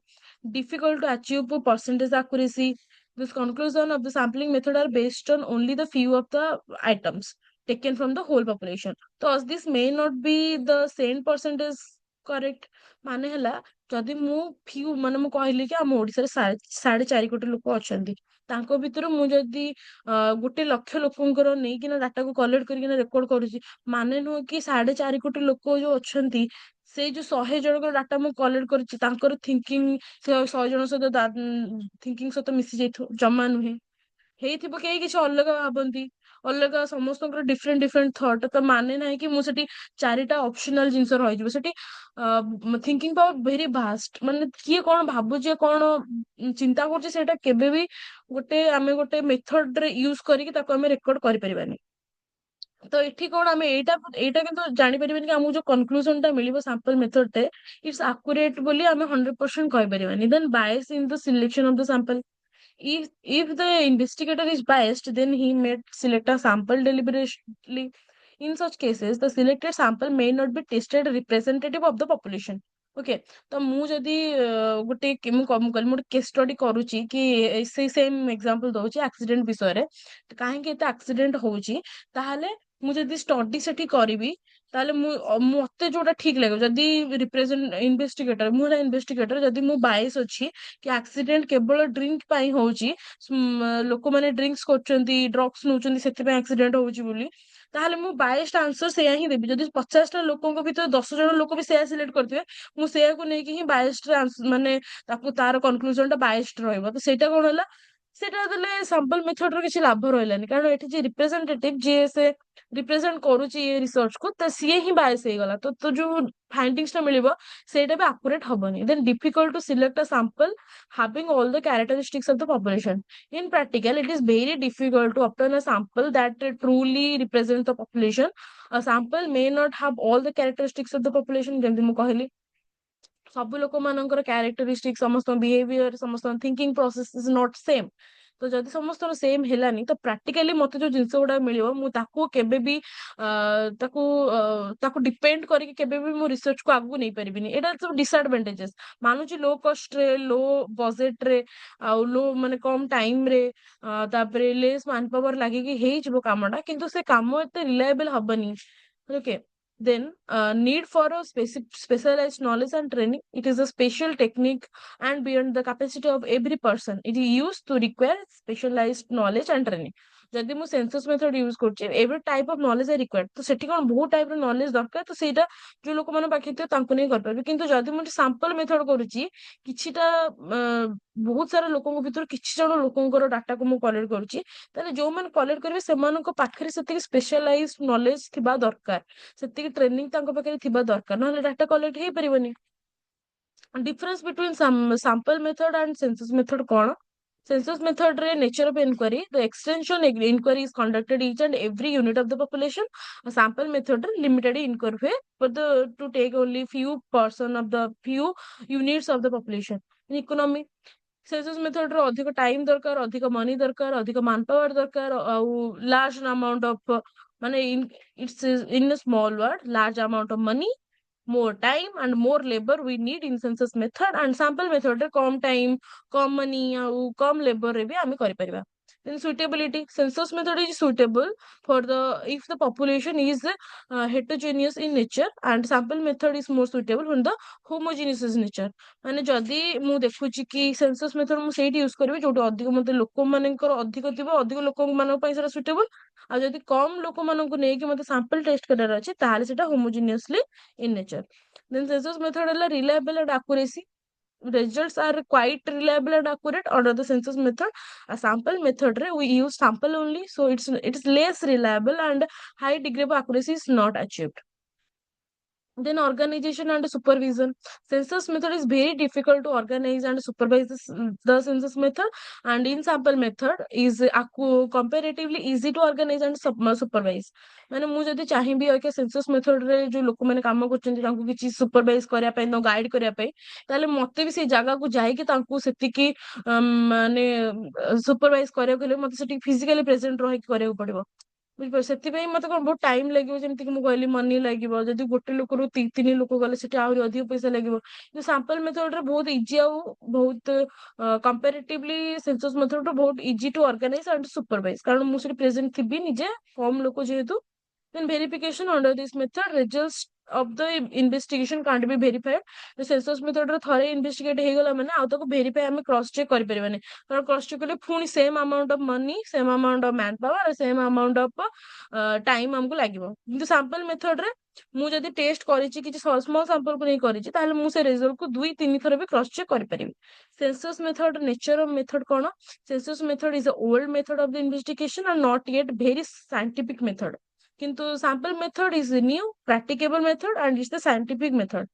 Difficult to achieve percentage accuracy। This conclusion of the sampling method are based on only the few of the items taken from the whole population। ତ this may not be the same percentage correct। ମାନେ ହେଲା, ଯଦି ମୁଁ ମାନେ ମୁଁ କହିଲି କି ଆମ ଓଡିଶାରେ 4.5 କୋଟି ଲୋକ ଅଛନ୍ତି, ତାଙ୍କ ଭିତରୁ ମୁଁ ଯଦି 1 ଲକ୍ଷ ଲୋକଙ୍କର ନେଇକିନା ଡାଟାକୁ କଲେକ୍ଟ କରିକିନା ରେକର୍ଡ କରୁଛି, ମାନେ ନୁହଁ କି 4.5 କୋଟି ଲୋକ ଯୋଉ ଅଛନ୍ତି ସେଇ ଯୋଉ 100 ଜଣଙ୍କର ଡାଟା ମୁଁ କଲେକ୍ଟ କରିଛି ତାଙ୍କର ଥିଙ୍କିଂ ସେ 100 ଜଣ ସହିତ ଥିଙ୍କିଂ ସହିତ ମିଶି ଯାଇଥିବ, ଜମା ନୁହେଁ। ହେଇଥିବ କେହି କିଛି ଅଲଗା ଭାବନ୍ତି, ଅଲଗା ସମସ୍ତଙ୍କର ଡିଫରେଣ୍ଟ ଡିଫରେଣ୍ଟ ଥଟ୍। ତ ମାନେ ନାହିଁ କି ମୁଁ ସେଠି ଚାରିଟା ଅପସନାଲ ଜିନିଷ ରହିଯିବ ସେଠି। ଥିଙ୍କିଂ ପାୱାର ଭେରି ଭାଷ୍ଟ, ମାନେ କିଏ କଣ ଭାବୁଛି କଣ ଚିନ୍ତା କରୁଛି ସେଇଟା କେବେ ବି ଆମେ ଗୋଟେ ମେଥଡ ରେ ୟୁଜ କରିକି ତାକୁ ଆମେ ରେକର୍ଡ କରିପାରିବାନି। ତ ଏଠି କଣ ଆମେ ଏଇଟା ଏଇଟା କିନ୍ତୁ ଜାଣିପାରିବାନି କି ଆମକୁ ଯୋଉ କନକ୍ଲୁଜନ ଟା ମିଳିବ ସାମ୍ପଲ ମେଥଡ ଟେ ଇଟ୍ସ ଆକୁରେଟ ବୋଲି ଆମେ 100% କହିପାରିବାନି। Then bias in the selection of the sample, if the investigator is biased, then he may select a sample deliberately. In such cases, the selected sample may not be tested representative of the population. Okay, ତ ମୁଁ ଯଦି ମୁଁ କହିଲି ମୁଁ ଗୋଟେ case study କରୁଛି କି ସେଇ ସେମ୍ ଏକ୍ସାମ୍ପଲ ଦଉଛି ଆକ୍ସିଡେଣ୍ଟ ବିଷୟରେ, କାହିଁକି ଏତେ ଆକ୍ସିଡେଣ୍ଟ ହଉଛି, ତାହେଲେ ମୁଁ ଯଦି ଷ୍ଟଡି ସେଠି କରିବି ତାହେଲେ ମତେ ଯୋଉଟା ଠିକ ଲାଗିବ, ଯଦି ମୁଁ ହେଲା ଇନଭେଷ୍ଟିଗେଟର, ଯଦି ମୁଁ ବାଇସ୍ ଅଛି କି ଆକ୍ସିଡେଣ୍ଟ କେବଳ ଡ୍ରିଙ୍କ ପାଇଁ ହଉଛି, ଲୋକମାନେ ଡ୍ରିଙ୍କସ କରୁଛନ୍ତି, ଡ୍ରଗ୍ସ ନଉଛନ୍ତି, ସେଥିପାଇଁ ଆକ୍ସିଡେଣ୍ଟ ହଉଛି ବୋଲି, ତାହେଲେ ମୁଁ ବାଇସ୍ଡ ଆନ୍ସର ସେଇଆ ହିଁ ଦେବି। ଯଦି 50ଟା ଲୋକଙ୍କ ଭିତରେ 10 ଜଣ ଲୋକ ବି ସେଇଆ ସିଲେକ୍ଟ କରିଥିବେ, ମୁଁ ସେଇଆକୁ ନେଇକି ହିଁ ବାଇସ୍ଡ ମାନେ ତାର କନକ୍ଲୁଜନ ଟା ବାଇସ୍ଡ ରହିବ। ତ ସେଇଟା କଣ ହେଲା, ସେଇଟା ଦେଲେ ସାମ୍ପଲ ମେଥଡ ର କିଛି ଲାଭ ରହିଲାନି, କାରଣ ଏଠି ଯିଏ ରିପ୍ରେଜେଣ୍ଟେଟିଭ ଯିଏ ସେ ରିପ୍ରେଜେଣ୍ଟ କରୁଛି ଏ ରିସର୍ଚ୍ଚ କୁ, ତ ସିଏ ହିଁ ବାୟସ ହେଇଗଲା। ତ ଯୋଉ ଫାଇଣ୍ଡିଙ୍ଗସ ଟା ମିଳିବ ସେଇଟା ବି ଆକୁରେଟ ହବନି। Then difficult to select a sample having all the characteristics of the population. In practical, it is very difficult to obtain a sample that truly represents the population. A sample may not have all the characteristics of the population, ଯେମିତି ମୁଁ କହିଲି ସବୁ ଲୋକମାନଙ୍କର characteristic, ସମସ୍ତଙ୍କ behaviour, ସମସ୍ତଙ୍କ thinking process is not same. ତ ଯଦି ସମସ୍ତଙ୍କର ସେମ୍ ହେଲାନି, ତ ପ୍ରାକ୍ଟିକାଲି ମତେ ଯୋଉ ଜିନିଷ ଗୁଡା ମିଳିବ ମୁଁ ତାକୁ କେବେ ବି ତାକୁ ଡିପେଣ୍ଡ କରିକି କେବେ ବି ମୁଁ ରିସର୍ଚ୍ଚ କୁ ଆଗକୁ ନେଇପାରିବିନି। ଏଇଟା ସବୁ ଡିସଆଡଭାଣ୍ଟେଜେସ୍। ମାନୁଛି ଲୋ କଷ୍ଟରେ, ଲୋ ବଜେଟରେ, ଆଉ ଲୋ ମାନେ କମ ଟାଇମରେ, ତାପରେ ଲେସ୍ ମ୍ୟାନ ପାୱାର ଲାଗିକି ହେଇଯିବ କାମଟା, କିନ୍ତୁ ସେ କାମ ଏତେ ରିଲାଏବଲ ହବନି। Okay, then need for a specialized knowledge and training. It is a special technique and beyond the capacity of every person. It is used to require specialized knowledge and training. ଯଦି ମୁଁ census method use କରୁଛି, every type of knowledge I required, ତ ସେଠି କଣ ବହୁତ type ର knowledge ଦରକାର, ତ ସେଇଟା ଯୋଉ ଲୋକମାନଙ୍କ ପାଖରେ ଥିବ ତାଙ୍କୁ ନେଇ କରିପାରିବେ। କିନ୍ତୁ ଯଦି ମୁଁ ସାମ୍ପଲ ମେଥଡ କରୁଛି, କିଛିଟା ବହୁତ ସାରା ଲୋକଙ୍କ ଭିତରୁ କିଛି ଜଣ ଲୋକଙ୍କର ଡାଟାକୁ ମୁଁ କଲେକ୍ଟ କରୁଛି, ତାହେଲେ ଯୋଉମାନେ କଲେକ୍ଟ କରିବେ ସେମାନଙ୍କ ପାଖରେ ସେତିକି ସ୍ପେଶାଲାଇଜ ନଲେଜ ଥିବା ଦରକାର, ସେତିକି ଟ୍ରେନିଂ ତାଙ୍କ ପାଖରେ ଥିବା ଦରକାର, ନହେଲେ ଡାଟା କଲେକ୍ଟ ହେଇପାରିବନି। Difference between sample method and census method କଣ? Census method re nature of inquiry, the extension inquiry is conducted each and every unit of the population. A sample method re limited inquiry हुए for the to take only few units of the population. In economy, census method ରେ ଅଧିକ time ଦରକାର, ଅଧିକ money ଦରକାର, ଅଧିକ ମାନ power ଦରକାର, ଆଉ ଲାର୍ଜ ଆମାଉଣ୍ଟ ଅଫ ମାନେ it's in a small word, large amount of money, more time and more labor we need in census method, and sample method ରେ କମ time, କମ money ଆଉ କମ labor ରେ ବି ଆମେ କରିପାରିବା। Then suitability, census method is suitable for the if the population is heterogeneous in nature, and sample method is more suitable when the homogeneous is nature. ମାନେ ଯଦି ମୁଁ ଦେଖୁଛି କି ସେନ୍ସସ୍ ମେଥଡ ମୁଁ ସେଇଠି ୟୁଜ କରିବି ଯୋଉଠି ଅଧିକ ମତେ ଲୋକମାନଙ୍କର ଅଧିକ ଥିବ, ଅଧିକ ଲୋକମାନଙ୍କ ପାଇଁ ସେଟା ସୁଇଟେବଲ। ଆଉ ଯଦି କମ ଲୋକମାନଙ୍କୁ ନେଇକି ମତେ ସାମ୍ପଲ ଟେଷ୍ଟ କରିବାର ଅଛି, ତାହେଲେ ସେଟା ହୋମୋଜିନିୟସଲି in nature. Then census method ହେଲା reliable and accuracy. Results are quite reliable and accurate under the census method. A sample method re we use sample only, so it's less reliable and high degree of accuracy is not achieved. Then organization and supervision. Census method is very difficult to organize and supervise the census method, and in sample method is comparatively easy to organize and supervise. ମାନେ ମୁଁ ଯଦି ଚାହିଁବି census method ରେ ଯୋଉ ଲୋକମାନେ କାମ କରୁଛନ୍ତି ତାଙ୍କୁ କିଛି ସୁପରଭାଇଜ କରିବା ପାଇଁ, ତାଙ୍କୁ ଗାଇଡ କରିବା ପାଇଁ, ତାହେଲେ ମତେ ବି ସେଇ ଜାଗାକୁ ଯାଇକି ତାଙ୍କୁ ସେତିକି ମାନେ ସୁପରଭାଇଜ କରିବାକୁ ହେଲେ ମତେ ସେତିକି ଫିଜିକାଲି ପ୍ରେଜେଣ୍ଟ ରହିକି କରିବାକୁ ପଡିବ। ବୁଝିପାରୁଛ, ସେଥିପାଇଁ ମତେ କଣ ବହୁତ ଟାଇମ ଲାଗିବ, ଯେମିତି କି ମୁଁ କହିଲି ମନି ଲାଗିବ, ଯଦି ଗୋଟେ ଲୋକରୁ ତିନି ଲୋକ ଗଲେ ସେଠି ଆହୁରି ଅଧିକ ପଇସା ଲାଗିବ। କିନ୍ତୁ ସାମ୍ପଲ ମେଥଡ ରେ ବହୁତ ଇଜି ଆଉ ବହୁତ କମ୍ପାରେଟିଭଲି ସେନ୍ସସ୍ ମେଥଡ ରୁ ବହୁତ easy to organise and supervise, କାରଣ ମୁଁ ସେଠି ପ୍ରେଜେଣ୍ଟ ଥିବି ନିଜେ, କମ ଲୋକ ଯେହେତୁ। Then verification under this method results of the investigation can't be verified. The census method ର ଥରେ investigate ହେଇଗଲା ମାନେ ଆଉ ତାକୁ verify ଆମେ cross check କରିପାରିବାନି, କାରଣ cross check କଲେ ପୁଣି same amount of money, same amount of man power, same amount of time ଆମକୁ ଲାଗିବ। କିନ୍ତୁ sample method ରେ ମୁଁ ଯଦି ଟେଷ୍ଟ କରିଛି କିଛି ସ୍ମଲ୍ ସାମ୍ପଲ କୁ ନେଇ କରିଛି ତାହେଲେ ମୁଁ ସେ ରେଜଲ୍ଟ କୁ 2-3 ଥର ବି କ୍ରସ୍ ଚେକ୍ କରିପାରିବି। Census method nature of method କଣ? Census method is old method of the investigation and not yet very scientific method, କିନ୍ତୁ sample method is new practicable method and is the scientific method।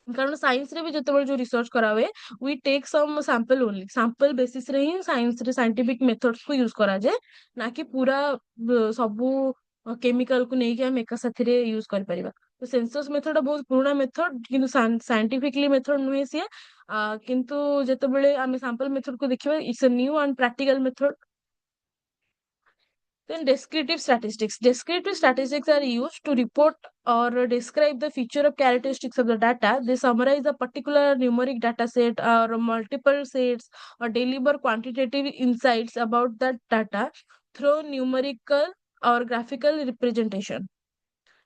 କାରଣ science ରେ ବି ଯେତେବେଳେ ଯୋଉ research କରା ହୁଏ we take some sample only, sample basis ରେ ହିଁ ସାଇନ୍ସ ରେ ସାଇंटिफिक मेथड्स को यूज କରାଯାଏ, ନା କି ପୁରା ସବୁ କେମିକାଲ କୁ ନେଇକି ଆମେ ଏକା ସାଥିରେ यूज କରିପାରିବା। ତ ସେନ୍ସସ୍ ମେଥଡ ଟା ବହୁତ ପୁରୁଣା ମେଥଡ, କିନ୍ତୁ ସାଇंटिफिकली ମେଥଡ ନୁହେଁ ସିଏ। କିନ୍ତୁ ଯେତେବେଳେ ଆମେ ସାମ୍ପଲ ମେଥଡ କୁ ଦେଖିବା its a new and practical method. Then descriptive statistics. Descriptive statistics are used to report or describe the feature of characteristics of the data. They summarize a particular numeric data set or multiple sets or deliver quantitative insights about that data through numerical or graphical representation.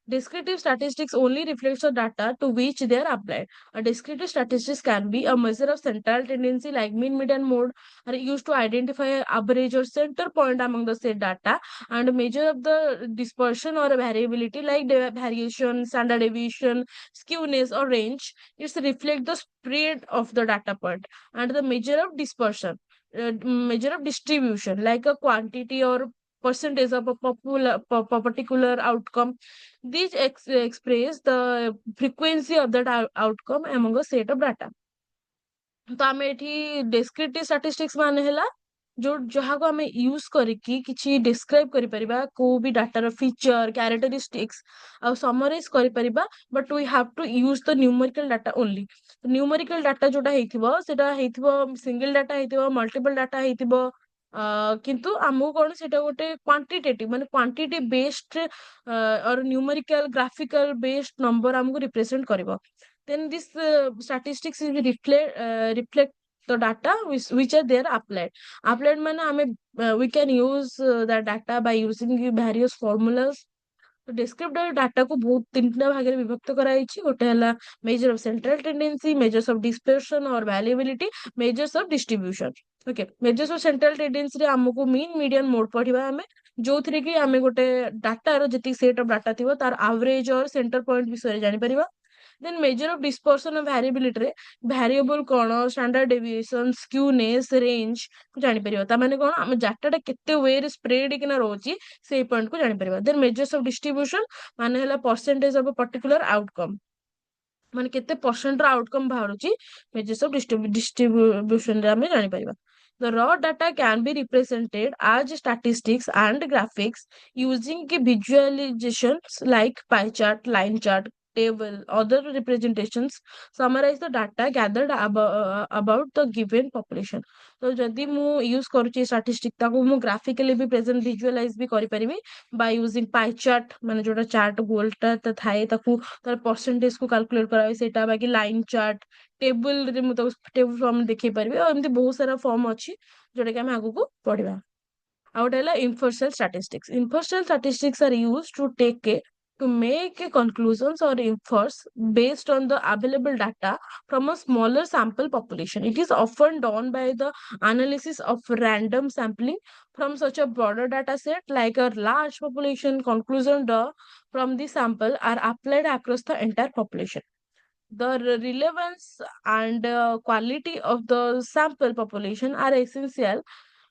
Descriptive statistics only reflects the data to which they are applied. A descriptive statistics can be a measure of central tendency like mean, median, mode, are used to identify an average or center point among the said data, and a measure of the dispersion or variability like variation, standard deviation, skewness or range. It's reflect the spread of the data point, and the measure of dispersion. Measure of distribution like a quantity or percentage of a particular outcome. These express the frequency of that outcome among a set of data। तो आमे एठी descriptive statistics माने ହେଲା जो जहाँ को आमे use करिकी किछि डिस्क्राइब करि परिबा को भी डाटा रो फीचर कैरेक्टरिस्टिक्स आ समराइज करि परिबा, but we have to use the numerical data only. Numerical data जोटा हेइथिबो सेटा हेइथिबो सिंगल डाटा हेइथिबो मल्टीपल डाटा हेइथिबो, किंतु आमको कौन सेटा गोटे क्वांटिटेटिव माने क्वांटिटी बेस्ड और न्यूमेरिकल ग्राफिकल बेस्ड नंबर हमको रिप्रेजेंट करिवो। then this statistics is reflect the data which are there applied माने हमें we can use the data by using various formulas। तो डिस्क्रिप्टिव डाटा को बहुत तीनटा भाग में विभक्त कराइछि, गोटे हला measure of central tendency, measures of dispersion और variability, measures of distribution. Okay, measures of central tendency रे हमको मीन मीडियन मोड पढ़िबा हमें, जो थरे कि हमें गोटे डाटा रो जति सेट ऑफ डाटा थिबो तार एवरेज और सेंटर पॉइंट विषय जानि परिबा। देन मेजर ऑफ डिस्पर्शन और वैरिएबिलिटी रे वेरिएबल कोन, स्टैंडर्ड डेविएशन, स्क्यूनेस, रेंज जानि परिबा। ता माने कोन हम डाटाटा केते वे रे स्प्रेड किना रहउची से पॉइंट को जानि परिबा। देन मेजर्स ऑफ डिस्ट्रीब्यूशन माने हला percentage of a particular outcome, माने केते परसेंट रो आउटकम बाहरुची मेजर्स ऑफ डिस्ट्रीब्यूशन रे हमें जानि परिबा। The raw data can be represented as statistics and graphics using visualizations like pie chart, line chart, table, other representations summarize the data gathered about the given population। तो जदि मु use करूची statistic ताको मु graphically भी present visualise भी करि परिबी by using pie chart, माने जोटा चार्ट गोलटा त थाए ताको तार परसेंटेज को कैलकुलेट करावे सेटा, बाकी लाइन चार्ट टेबल रे मु तो टेबल फॉर्म देखै परिबी, और एमती बहुत सारा फॉर्म अछि जोटा कि हम आगु को पढिबा। Out inferential statistics. Inferential statistics are used to make a conclusions or inference based on the available data from a smaller sample population. It is often done by the analysis of random sampling from such a broader data set like a large population. Conclusion from the sample are applied across the entire population. The relevance and quality of the sample population are essential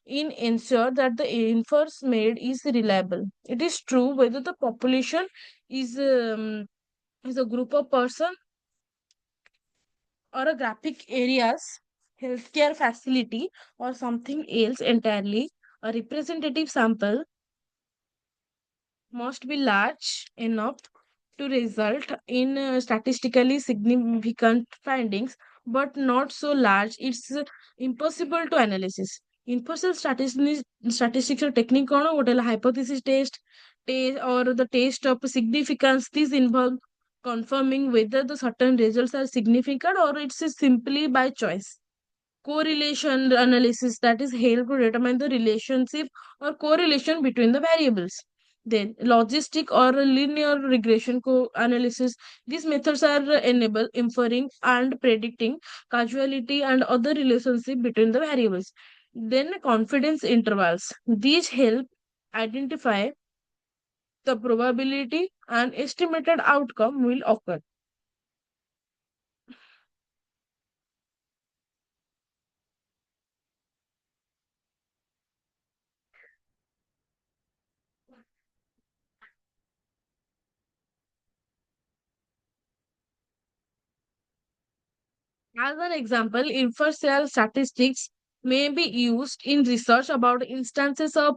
in ensure that the inference made is reliable. It is true whether the population is a group of person or a graphic areas, healthcare facility or something else entirely. A representative sample must be large enough to result in statistically significant findings, but not so large it's impossible to analysis। Inferential statistics technique कौन गोटे hypothesis test or the test of significance। This involve confirming whether the certain results are significant or it's simply by choice। Correlation analysis, that is help to determine the relationship or correlation between the variables। Then logistic or linear regression analysis. These methods are enable inferring and predicting causality and other relationship between the variables. Then confidence intervals. These help identify the probability and estimated outcome will occur. As an example, inferential statistics may be used in research about instances of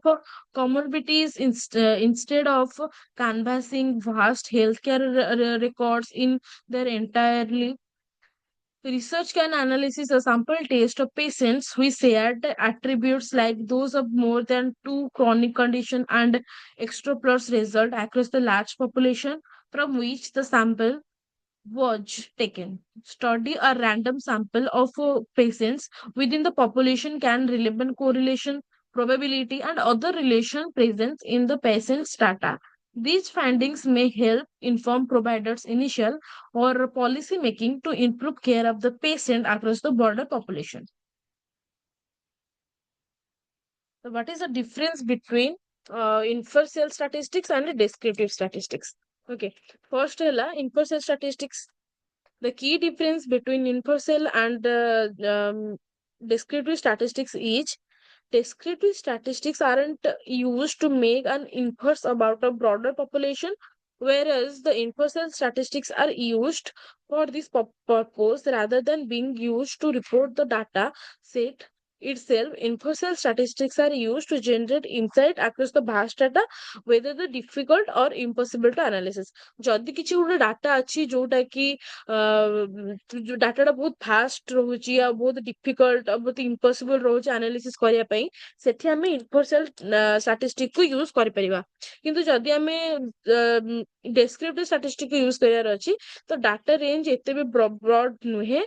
comorbidities instead of canvassing vast healthcare records in their entirely. Research can analyze a sample test of patients who shared attributes like those of more than two chronic conditions and extrapolates result across the large population from which the sample was taken. Study a random sample of patients within the population can relevant correlation, probability, and other relation present in the patient's data. These findings may help inform providers' initial or policy making to improve care of the patient across the broader population. So, what is the difference between inferential statistics and descriptive statistics? Okay, first, inferential statistics. The key difference between impartial and descriptive statistics is descriptive statistics aren't used to make an inference about a broader population, whereas the impartial statistics are used for this purpose rather than being used to report the data set itself. Impartial statistics are used to generate insight across the vast data, whether the difficult or impossible to analysis. ଯଦି କିଛି ଗୋଟେ data ଅଛି ଯୋଉଟା କି ଯୋଉ ଡାଟାଟା ବହୁତ first ରହୁଛି ଆଉ ବହୁତ ଡିଫିକଲ୍ଟ ଆଉ ବହୁତ ଇମ୍ପସିବଲ ରହୁଛି ଆନାଲିସିସ୍ କରିବା ପାଇଁ, ସେଠି ଆମେ ଇନଫର୍ସିଆଲ ଷ୍ଟାଟିଷ୍ଟିକ କୁ ୟୁଜ କରିପାରିବା। କିନ୍ତୁ ଯଦି ଆମେ ଡେସ୍କ୍ରିପ୍ଟିଭ ଷ୍ଟାଟିଷ୍ଟିକ ୟୁଜ କରିବାର ଅଛି ତ ଡାଟା ରେଞ୍ଜ ଏତେ ବି ବ୍ରଡ ନୁହେଁ।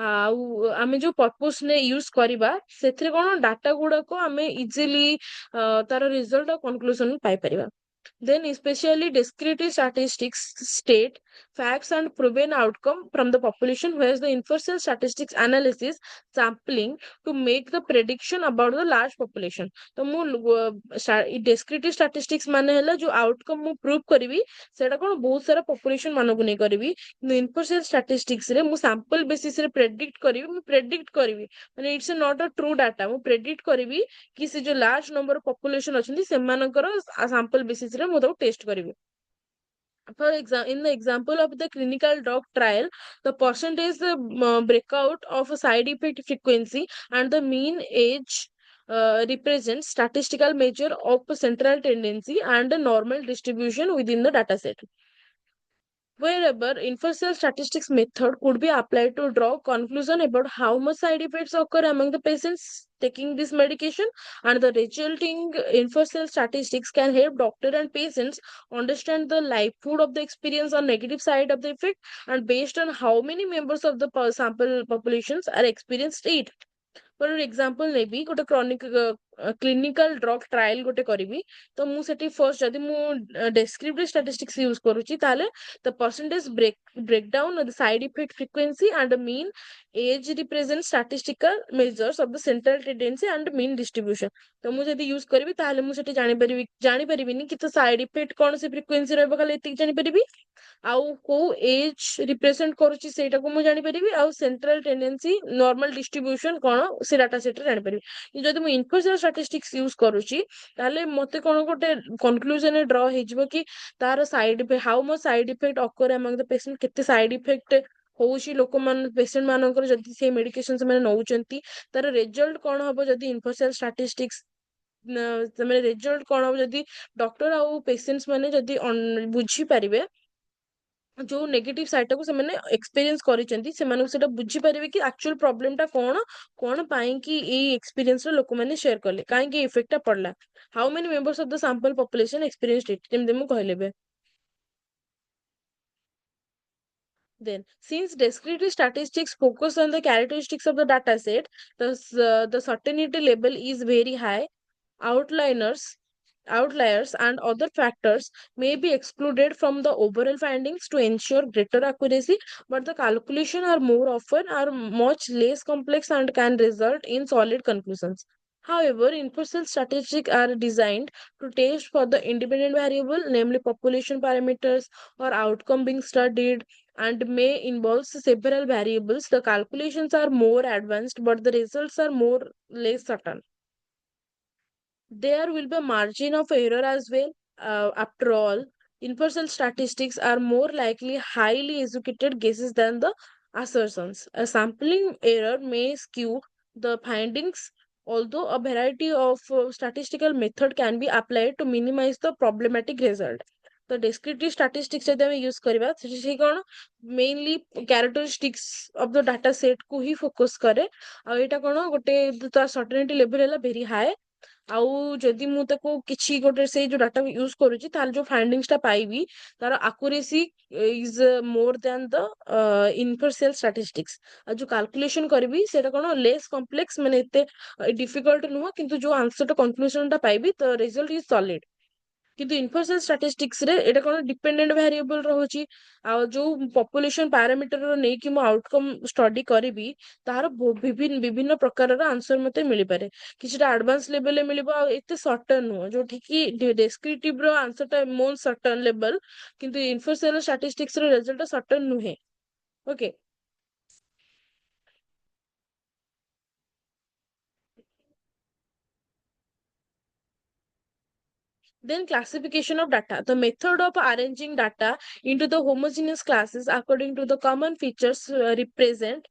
ଆଉ ଆମେ ଯୋଉ ପର୍ପୋଜ ୟୁଜ କରିବା ସେଥିରେ କଣ ଡାଟା ଗୁଡାକ ଆମେ ଇଜିଲି ତାର ରିଜଲ୍ଟ ଆଉ କନକ୍ଲୁଜନ ପାଇପାରିବା। Then, especially descriptive statistics state facts and proven outcome from the population, whereas the inferential statistics analysis sampling to make the prediction about the large population. तो ମୁଁ descriptive statistics ମାନେ ହେଲା ଯୋଉ outcome ମୁଁ prove କରିବି ସେଇଟା କଣ ବହୁତ ସାରା population ମାନଙ୍କୁ ନେଇ କରିବି। କିନ୍ତୁ inferential statistics ରେ ମୁଁ sample basis ରେ predict କରିବି ମାନେ it's not a true data। ମୁଁ predict କରିବି କି ସେ ଯୋଉ ଲାର୍ଜ ନମ୍ବର ପପୁଲେସନ ଅଛନ୍ତି ସେମାନଙ୍କର ସାମ୍ପଲ ବେସିସ ରେ ମୁଁ ତାକୁ ଟେଷ୍ଟ କରିବି। For example, in the example of the clinical drug trial, the percentage breakout of a side effect frequency and the mean age represents statistical measure of central tendency and a normal distribution within the dataset. Wherever inferential statistics method could be applied to draw conclusion about how much side effects occur among the patients taking this medication, and the resulting inferential statistics can help doctor and patients understand the likelihood of the experience or negative side of the effect, and based on how many members of the sample populations are experienced it. For example ନେବି ଗୋଟେ clinical drug trial ଗୋଟେ କରିବି ତ ମୁଁ ସେଠି first ଯଦି ମୁଁ ଡେସ୍କ୍ରିପ୍ଟିଭ statistics use କରୁଛି ତାହେଲେ the percentage breakdown of the side effect frequency and the mean age represent statistical measures of the central tendency and mean distribution। ତ ମୁଁ ଯଦି ୟୁଜ କରିବି ତାହେଲେ ମୁଁ ସେଠି ଜାଣିପାରିବିନି କି ତ ସାଇଡ ଇଫେକ୍ଟ କଣ ସେ ଫ୍ରିକ୍ୱେନ୍ସି ରହିବ, ଖାଲି ଏତିକି ଜାଣିପାରିବି। ଆଉ କୋଉ ଏଜ ରିପ୍ରେଜେଣ୍ଟ କରୁଛି ସେଇଟାକୁ ମୁଁ ଜାଣିପାରିବି, ଆଉ ସେଣ୍ଟ୍ରାଲ ଟେଣ୍ଡେନ୍ସି ନର୍ମାଲ ଡିଷ୍ଟ୍ରିବ୍ୟୁସନ କଣ ସେ ଡାଟା ସେଟରେ ଜାଣିପାରିବି। କିନ୍ତୁ ଯଦି ମୁଁ ଇନଫର୍ସିଆଲ ଷ୍ଟାଟିଷ୍ଟିକ୍ସ ୟୁଜ କରୁଛି ତାହେଲେ ମତେ କଣ ଗୋଟେ କନକ୍ଲୁଜନରେ ଡ୍ର ହେଇଯିବ କି ତାର side effect how much side effect ଅକର ଆମଙ୍ଗ the patient, କେତେ ସାଇଡ ଇଫେକ୍ଟ ହଉଛି ଲୋକମାନ ପେସେଣ୍ଟ ମାନଙ୍କର ଯଦି ସେଇ ମେଡିକେସନ ସେମାନେ ନଉଛନ୍ତି, ତାର ରେଜଲ୍ଟ କଣ ହବ ଯଦି ଇନଫର୍ସିଆଲ ଷ୍ଟାଟିଷ୍ଟିକ୍ସ ସେମାନେ ରେଜଲ୍ଟ କଣ ହବ ଯଦି ଡକ୍ଟର ଆଉ ପେସେଣ୍ଟ ମାନେ ଯଦି ବୁଝିପାରିବେ ଯୋଉ ନେଗେଟିଭ ସାଇଡଟାକୁ ସେମାନେ ଏକ୍ସପିରିଏନ୍ସ କରିଛନ୍ତି ସେମାନଙ୍କୁ ସେଟା ବୁଝିପାରିବେ କି ଆକ୍ଚୁଆଲ ପ୍ରୋବ୍ଲେମଟା କଣ, କଣ ପାଇଁ କି ଏଇ ଏକ୍ସପିରିଏନ୍ସର ଲୋକମାନେ ସେୟାର କଲେ, କାହିଁକି ଇଫେକ୍ଟଟା ପଡିଲା, how many members of the sample population experienced it, ଯେମିତି ମୁଁ କହିଲି ଏବେ। Then, since descriptive statistics focus on the characteristics of the data set, the certainty level is very high. Outliers outliers, and other factors may be excluded from the overall findings to ensure greater accuracy, but the calculation are more often are much less complex and can result in solid conclusions. However, inferential statistics are designed to test for the independent variable, namely population parameters or outcome being studied, and may involve several variables. The calculations are more advanced, but the results are more less certain. There will be a margin of error as well. After all, impartial statistics are more likely highly executed guesses than the assertions. A sampling error may skew the findings, although a variety of statistical method can be applied to minimize the problematic result. The descriptive statistics ଯଦି ଆମେ use କରିବା ସେଠି କ'ଣ mainly characteristics of the data set କୁ ହିଁ focus କରେ ଆଉ ଏଇଟା କ'ଣ ଗୋଟେ ତା certainty level ହେଲା very high ଆଉ ଯଦି ମୁଁ ତାକୁ କିଛି ଗୋଟେ ସେଇ ଯୋଉ ଡାଟା ୟୁଜ କରୁଛି ତାହେଲେ ଯୋଉ ଫାଇଣ୍ଡିଙ୍ଗସ ଟା ପାଇବି ତାର ଆକୁରେସି ଇଜ ମୋର ଦ୍ୟାନ ଦ ଇନଫରସିଆଲ ଷ୍ଟାଟିଷ୍ଟିକ୍ସ ଆଉ ଯୋଉ କାଲକୁଲେସନ କରିବି ସେଇଟା କଣ ଲେସ୍ କମ୍ପ୍ଲେକ୍ସ ମାନେ ଏତେ ଡିଫିକଲ୍ଟ ନୁହଁ କିନ୍ତୁ ଯୋଉ ଆନ୍ସର ଟା କନକ୍ଲୁଜନ ଟା ପାଇବି ତ ରେଜଲ୍ଟ ଇଜ ସଲିଡ କିନ୍ତୁ ଇନଫରସିଆଲ ଷ୍ଟାଟିଷ୍ଟିକ୍ସ ରେ ଏଇଟା କଣ ଡିପେଣ୍ଡେଣ୍ଟ ଭ୍ୟାରିଏବଲ ରହୁଛି ଆଉ ଯୋଉ ପପୁଲେସନ ପାରାମିଟର ନେଇକି ମୁଁ ଆଉଟକମ ଷ୍ଟଡି କରିବି ତାହାର ବିଭିନ୍ନ ବିଭିନ୍ନ ପ୍ରକାରର ଆନ୍ସର ମତେ ମିଳିପାରେ କିଛିଟା ଆଡଭାନ୍ସ ଲେଭେଲରେ ମିଳିବ ଆଉ ଏତେ ସର୍ଟନ ନୁହଁ ଯୋଉଠି କି ଡେସ୍କ୍ରିପଟିଭ ର ଆନ୍ସର ଟା ମୋର ସର୍ଟନ ଲେଭେଲ କିନ୍ତୁ ଇନଫରସିଆଲ ଷ୍ଟାଟିଷ୍ଟିକ୍ସ ର ରେଜଲ୍ଟ ଟା ସର୍ଟନ ନୁହେଁ okay Then classification of data. The method of arranging data into the homogeneous classes according to the common features represent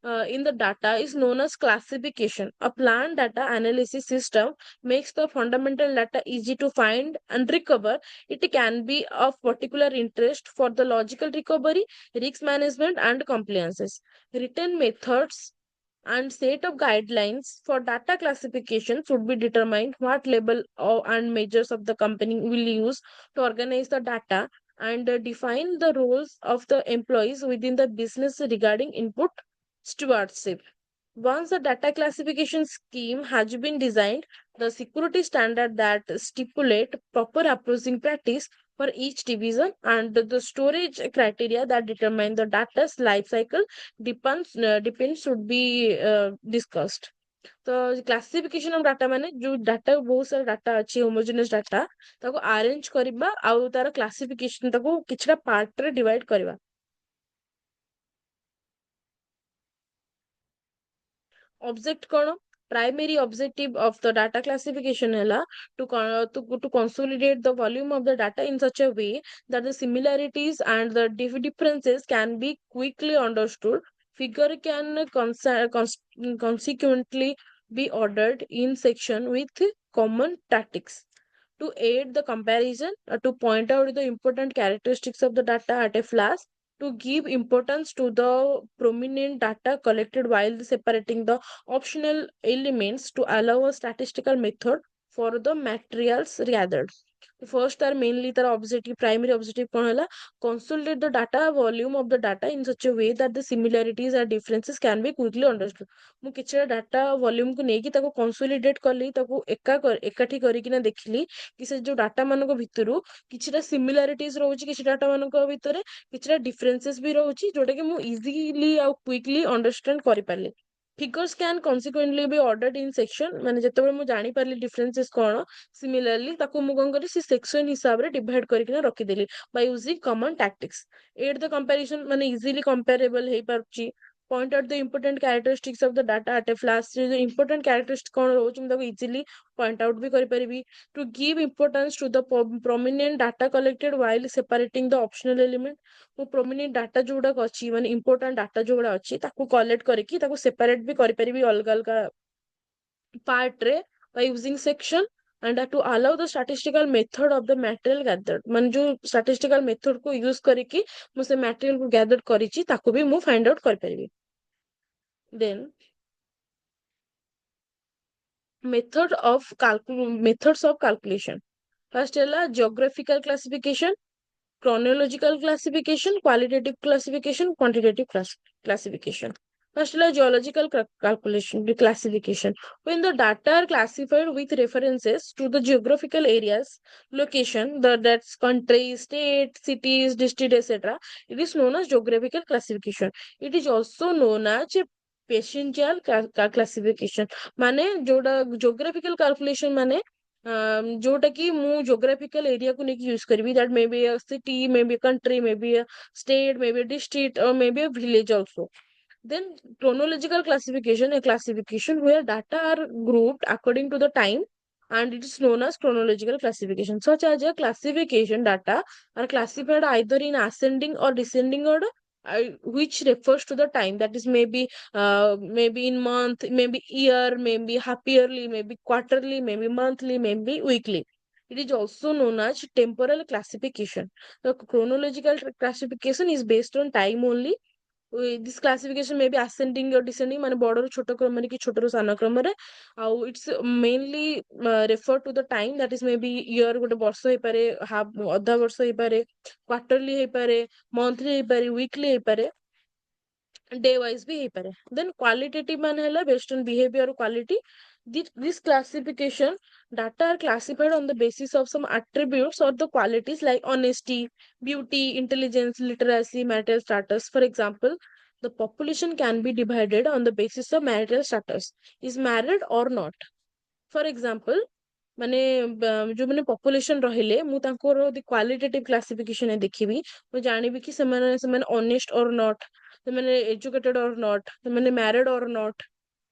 in the data is known as classification. A planned data analysis system makes the fundamental data easy to find and recover. It can be of particular interest for the logical recovery, risk management, and compliances. Written methods and set of guidelines for data classification should be determined what level and measures of the company will use to organize the data and define the roles of the employees within the business regarding input stewardship. Once the data classification scheme has been designed, the security standard that stipulate proper approaching practice for each division and the storage criteria that determine the data's life cycle depends should be discussed. ତ classification of data ମାନେ ଯୋଉ data ବହୁତ ସାରା data ଅଛି ହୋମୋଜିନିୟସ data ତାକୁ arrange କରିବା ଆଉ ତାର classification ତାକୁ କିଛିଟା ପାର୍ଟରେ ଡିଭାଇଡ କରିବା object କଣ primary objective of the data classification ହେଲା to consolidate the volume of the data in such a way that the similarities and the differences can be quickly understood. Figure can consequently be ordered in section with common tactics to aid the comparison, to point out the important characteristics of the data at a flash, to give importance to the prominent data collected while separating the optional elements to allow a statistical method for the materials gathered. First are mainly the objective, primary objective कौन है consolidate the data volume of the data in such a way that the similarities and differences can be quickly understood. ମୁଁ କିଛିଟା data volume କୁ ନେଇକି ତାକୁ କନସୋଲିଡେଟ କଲି ତାକୁ ଏକାଠି କରିକିନା ଦେଖିଲି କି ସେ ଯୋଉ ଡାଟା ମାନଙ୍କ ଭିତରୁ କିଛିଟା ସିମିଲାରିଟିଜ ରହୁଛି କିଛି ଡାଟା ମାନଙ୍କ ଭିତରେ କିଛିଟା ଡିଫରେନ୍ସେସ୍ ବି ରହୁଛି ଯୋଉଟା କି ମୁଁ ଇଜିଲି ଆଉ କ୍ୱିକଲି ଅଣ୍ଡରଷ୍ଟାଣ୍ଡ କରିପାରିଲି figures can consequently be ordered in section ମାନେ ଯେତେବେଳେ ମୁଁ ଜାଣିପାରିଲି differences କଣ similarly ତାକୁ ମୁଁ କଣ କଲି ସେ section ହିସାବରେ divide କରିକିନା ରଖିଦେଲି by using common tactics aid the comparison ମାନେ easily comparable ହେଇପାରୁଛି point out the important characteristics of the data at a flash the important characteristics କଣ ରହୁଛି ମୁଁ ତାକୁ easily point out ବି କରିପାରିବି to give importance to the prominent data collected while separating the optional element ମୁଁ prominent data ଯୋଉଗୁଡାକ ଅଛି ମାନେ important data ଯୋଉଗୁଡା ଅଛି ତାକୁ collect କରିକି ତାକୁ separate ବି କରିପାରିବି ଅଲଗା ଅଲଗା part ରେ by using section and to allow the statistical method of the material gathered ମାନେ ଯୋଉ statistical method କୁ use କରିକି ମୁଁ ସେ material କୁ gather କରିଛି ତାକୁ ବି ମୁଁ find out କରିପାରିବି then methods of calculation first ହେଲା geographical classification chronological classification qualitative classification quantitative classification First, geological calculation, classification. When the data are classified with references to the geographical areas, location, that's country, state, cities, district, etc., it is known as geographical classification. It is also known as a पेशेंशियल classification माने जोटा geographical calculation माने जोटा कि मु geographical area को लेके use करी that may be a city may be a country may be a state may be a district और may be a village also. Then chronological classification, a classification where data are grouped according to the time, and it is known as chronological classification. Such as a classification data are classified either in ascending or descending order, which refers to the time, that is maybe in month, maybe year, maybe half yearly, maybe quarterly, maybe monthly, maybe weekly. It is also known as temporal classification. The chronological classification is based on time only. This classification may be ascending or descending ମାନେ ବଡରୁ ଛୋଟ କ୍ରମରେ କି ଛୋଟରୁ ସାନ କ୍ରମରେ ଆଉ it's mainly refer to the time, that is maybe year, ଗୋଟେ ବର୍ଷ ହେଇପାରେ, ହାଫ ଅଧା ବର୍ଷ ହେଇପାରେ, କ୍ୱାର୍ଟରଲି ହେଇପାରେ, ମନ୍ଥଲି ହେଇପାରେ, ୱିକଲି ହେଇପାରେ, ଡେ ୱାଇଜ ବି ହେଇପାରେ. ଦେନ୍ କ୍ୱାଲିଟେଟିଭ ମାନେ ହେଲା based on behavior quality. This classification data are classified on the basis of some attributes or the qualities like honesty, beauty, intelligence, literacy, marital status. For example, the population can be divided on the basis of marital status, is married or not. For example, ମାନେ ଯୋଉମାନେ population ରହିଲେ ମୁଁ ତାଙ୍କର କ୍ୱାଲିଟେଟିଭ classification ଦେଖିବି, ମୁଁ ଜାଣିବି କି ସେମାନେ ଅନେଷ୍ଟ ଅର୍ ନଟ୍, ସେମାନେ ଏଜୁକେଟେଡ ଅର୍ ନଟ୍, ସେମାନେ ମ୍ୟାରେଡ ଅର୍ ନଟ୍.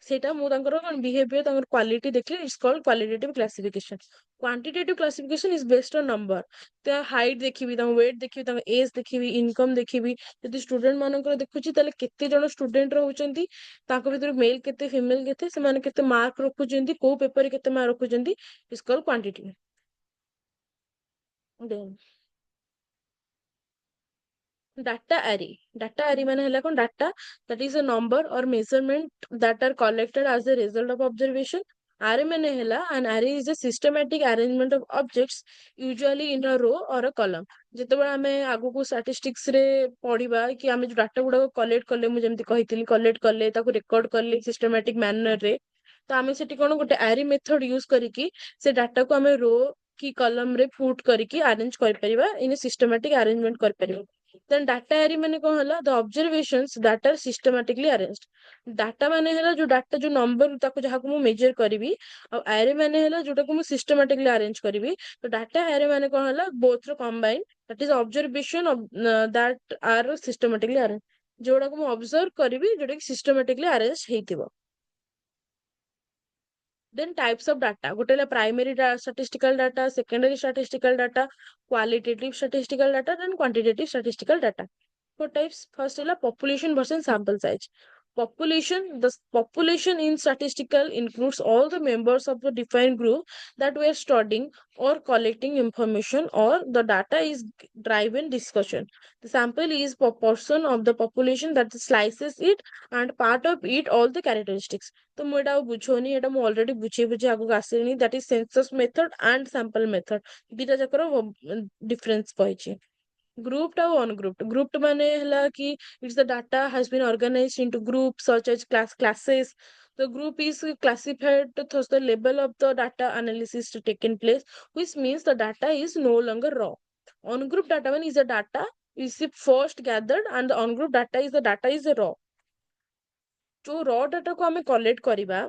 ସେଇଟା ମୁଁ ତାଙ୍କର ବିହେଭିୟର ତାଙ୍କର କ୍ୱାଲିଟି ଦେଖିଲେ its called qualitative classification. Quantitative classification is based on number. ତା ହାଇଟ୍ ଦେଖିବି, ତାଙ୍କ ୱେଟ୍ ଦେଖିବି, ତାଙ୍କ ଏଜ୍ ଦେଖିବି, ଇନକମ୍ ଦେଖିବି. ଯଦି ଷ୍ଟୁଡେଣ୍ଟ ମାନଙ୍କର ଦେଖୁଛି ତାହେଲେ କେତେ ଜଣ ଷ୍ଟୁଡେଣ୍ଟ ରହୁଛନ୍ତି, ତାଙ୍କ ଭିତରୁ ମେଲ୍ କେତେ ଫିମେଲ କେତେ, ସେମାନେ କେତେ ମାର୍କ ରଖୁଛନ୍ତି, କୋଉ ପେପରରେ କେତେ ମାର୍କ ରଖୁଛନ୍ତି, is called quantity. Then data array. Data array ମାନେ ହେଲା କଣ, data that is a number or measurement that are collected as a result of observation. Array ମାନେ ହେଲା, an array is a systematic arrangement of objects usually in a row or a column. ଯେତେବେଳେ ଆମେ ଆଗକୁ statistics ରେ ପଢିବା କି ଆମେ ଯୋଉ ଡାଟା ଗୁଡାକ କଲେକ୍ଟ କଲେ, ମୁଁ ଯେମିତି କହିଥିଲି କଲେକ୍ଟ କଲେ ତାକୁ ରେକର୍ଡ କଲେ ସିଷ୍ଟମାଟିକ ମ୍ୟାନର ରେ, ତ ଆମେ ସେଠି କଣ ଗୋଟେ array method ୟୁଜ କରିକି ସେ ଡାଟାକୁ ଆମେ ରୋ କି କଲମ ରେ ପୁଟ୍ କରିକି ଆରେଞ୍ଜ କରିପାରିବା, ଇନ ସିଷ୍ଟମାଟିକ ଆରେଞ୍ଜମେଣ୍ଟ କରିପାରିବା. ଦେନ୍ ଡାଟା ଆରି ମାନେ କଣ ହେଲା, ଦ ଅବଜରଭେସନ୍ସ ଡାଟା ସିଷ୍ଟମାଟିକଲି ଆରେଞ୍ଜଡ. ଡାଟା ମାନେ ହେଲା ଯୋଉ ଡାଟା ଯୋଉ ନମ୍ବର ତାକୁ ଯାହାକୁ ମୁଁ ମେଜର କରିବି, ଆଉ ଆରେ ମାନେ ହେଲା ଯୋଉଟାକୁ ମୁଁ ସିଷ୍ଟମାଟିକଲି ଆରେଞ୍ଜ କରିବି. ତ ଡାଟା ଆରେ ମାନେ କଣ ହେଲା, ବୋଥ ର combine, that is observation of that are systematically arranged. ଯୋଉଟାକୁ ମୁଁ ଅବଜର୍ଭ କରିବି ଯୋଉଟା କି ସିଷ୍ଟମାଟିକଲି ଆରେଞ୍ଜ ହେଇଥିବ. Then types of data. ଗୋଟେ ହେଲା primary statistical data, secondary statistical data, qualitative statistical data, and quantitative statistical data. Four types. First ହେଲା population versus sample size. The population in statistical includes all the members of the defined group that we are studying or collecting information, or the data is driven discussion. The sample is portion of the population that slices it and part of it all the characteristics. ତ ମୁଁ ଏଇଟା ଆଉ ବୁଝଉନି, ଏଇଟା ମୁଁ already ବୁଝେଇ ଆଗକୁ ଆସିଲିଣି. That is census method and sample method, ଦିଟା ଯାକର ଡିଫରେନ୍ସ କହିଛି. Grouped ଆଉ ungrouped. Grouped ମାନେ ହେଲା କି it's the data has been organized into groups such as classes. The group is classified thus the level of the data analysis to taken place, which means the data is no longer raw. Ungrouped data one is the data is first gathered, and the ungrouped data is the data is raw. जो raw data को ଆମେ collect କରିବା,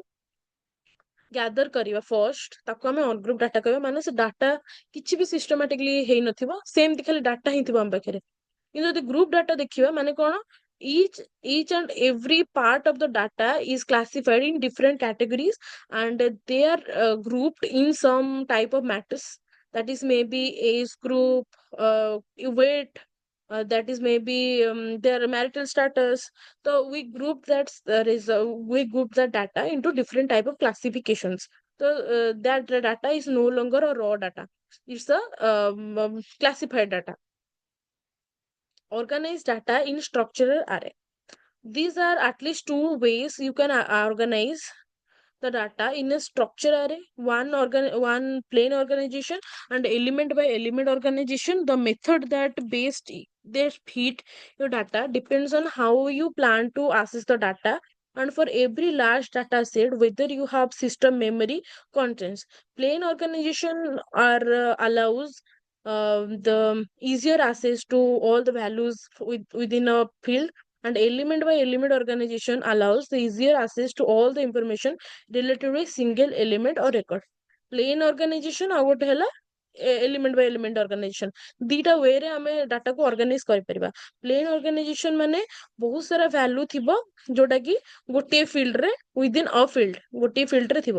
ଗ୍ୟାଦର କରିବା first, ତାକୁ ଆମେ ଅନଗ୍ରୁପ data କହିବା. ମାନେ ସେ ଡାଟା କିଛି ବି ସିଷ୍ଟମାଟିକଲି ହେଇନଥିବ, ସେମିତି ଖାଲି ଡାଟା ହିଁ ଥିବ ଆମ ପାଖରେ. କିନ୍ତୁ ଯଦି ଗ୍ରୁପ ଡାଟା ଦେଖିବା ମାନେ କଣ, each and every part of the data is classified in different categories, and they are grouped in some type of matters, that is maybe age group, weight, that is maybe their marital status. So we group that data into different type of classifications. So that data is no longer a raw data, it's a classified data. Organize data in structural array. These are at least two ways you can organize the data in a structure array. One plain organization and element by element organization. The method that based they fit your data depends on how you plan to access the data. And for every large data set, whether you have system memory contents, plain organization are allows the easier access to all the values within a field, and element by element organization allows the easier access to all the information related to a single element or record. Plain organization ଆଉ ଗୋଟେ ହେଲା element by element organization, ଦିଟା we ରେ ଆମେ ଡାଟାକୁ organise କରିପାରିବା। Plain organisation ମାନେ ବହୁତ ସାରା value ଥିବ ଯୋଉଟା କି ଗୋଟିଏ ଫିଲ୍ଡରେ ୱିଦିନ୍ ଅ ଫିଲ୍ଡ ଗୋଟିଏ ଫିଲ୍ଡରେ ଥିବ।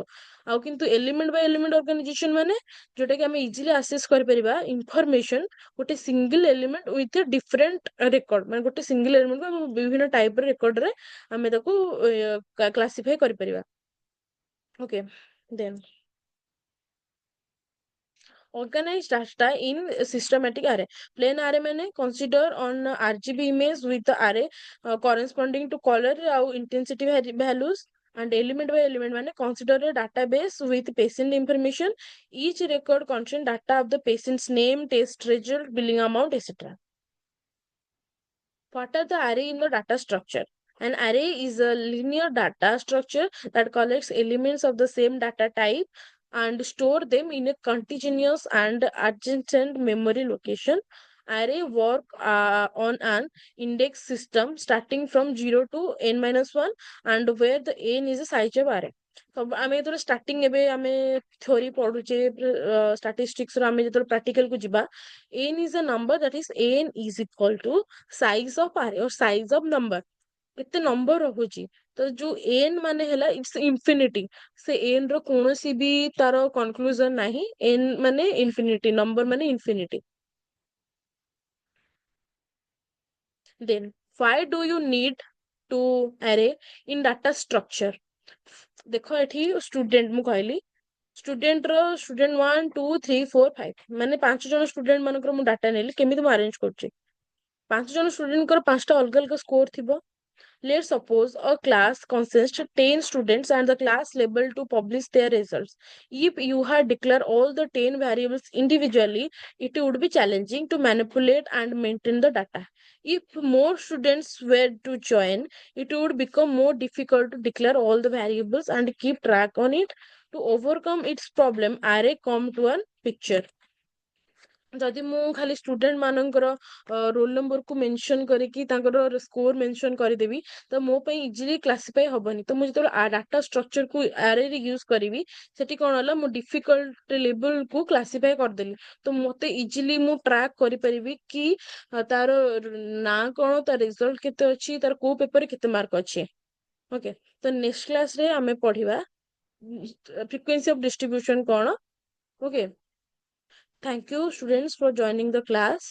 ଆଉ କିନ୍ତୁ ଏଲିମେଣ୍ଟ ବାଇ ଏଲିମେଣ୍ଟ ଅର୍ଗାନାଇଜେସନ ମାନେ ଯୋଉଟା କି ଆମେ ଇଜିଲି ଆକ୍ସେସ କରିପାରିବା ଇନଫର୍ମେସନ ଗୋଟେ single element with different record, ମାନେ ଗୋଟେ ସିଙ୍ଗଲ ଏଲିମେଣ୍ଟକୁ ଆମେ ବିଭିନ୍ନ ଟାଇପର ରେକର୍ଡରେ ଆମେ ତାକୁ କ୍ଲାସିଫାଇ କରିପାରିବା। Okay, then organize data in systematic array. Plain array मैंने consider on RGB image with the array corresponding to color और intensity values, and element by element मैंने consider a database with patient information. Each record contain data of the patient's name, test result, billing amount, etc. What are the array in the data structure? An array is a linear data structure that collects elements of the same data type and store them in a continuous and adjacent memory location. Array work on an index system starting from 0 to n minus 1, and where the n is a size of array. ସବୁ ଆମେ ଯେତେବେଳେ starting ଏବେ ଆମେ theory ପଢୁଛେ statistics ର, ଆମେ ଯେତେବେଳେ practical କୁ ଯିବା, n is a number, that is n is equal to size of array or size of number, କେତେ ନମ୍ବର ରହୁଛି। ତ ଯୋଉ n ମାନେ ହେଲା ଇଟ୍ସ ଇନଫିନିଟି, ସେ n ର କୌଣସି ବି ତାର କନକ୍ଲୁଜନ ନାହିଁ, n ମାନେ ଇନଫିନିଟି, ନମ୍ବର ମାନେ infinity. then why do you need to array in data structure? ଦେଖ ଏଠି ଷ୍ଟୁଡେଣ୍ଟ ମୁଁ କହିଲି ଷ୍ଟୁଡେଣ୍ଟ ର ଷ୍ଟୁଡେଣ୍ଟ 1 2 3 4 5 ମାନେ 5 ଜଣ ଷ୍ଟୁଡେଣ୍ଟ ମାନଙ୍କର ମୁଁ ଡାଟା ନେଲି, କେମିତି ମୁଁ ଆରେଞ୍ଜ କରୁଛି? 5 ଜଣ ଷ୍ଟୁଡେଣ୍ଟଙ୍କର 5ଟା ଅଲଗା ଅଲଗା ସ୍କୋର ଥିବ। Let's suppose a class consists of 10 students and the class label to publish their results. If you had declared all the 10 variables individually, it would be challenging to manipulate and maintain the data. If more students were to join, it would become more difficult to declare all the variables and keep track on it. To overcome its problem, array come to a picture. ଯଦି ମୁଁ ଖାଲି student ମାନଙ୍କର roll ନମ୍ବରକୁ mention କରିକି ତାଙ୍କର score mention କରିଦେବି, ତ ମୋ ପାଇଁ ଇଜିଲି କ୍ଲାସିଫାଇ ହବନି। ତ ମୁଁ ଯେତେବେଳେ ଡାଟା ଷ୍ଟ୍ରକ୍ଚରକୁ ଆରେରେ ୟୁଜ କରିବି, ସେଠି କଣ ହେଲା, ମୁଁ ଡିଫିକଲ୍ଟ ଲେବୁଲକୁ କ୍ଲାସିଫାଇ କରିଦେଲି। ତ ମତେ ଇଜିଲି ମୁଁ ଟ୍ରାକ୍ କରିପାରିବି କି ତାର ନାଁ କଣ, ତାର ରେଜଲ୍ଟ କେତେ ଅଛି, ତାର କୋଉ ପେପରରେ କେତେ ମାର୍କ ଅଛି। ଓକେ, ତ ନେକ୍ସଟ କ୍ଲାସରେ ଆମେ ପଢିବା frequency of distribution କଣ। Okay, thank you students for joining the class.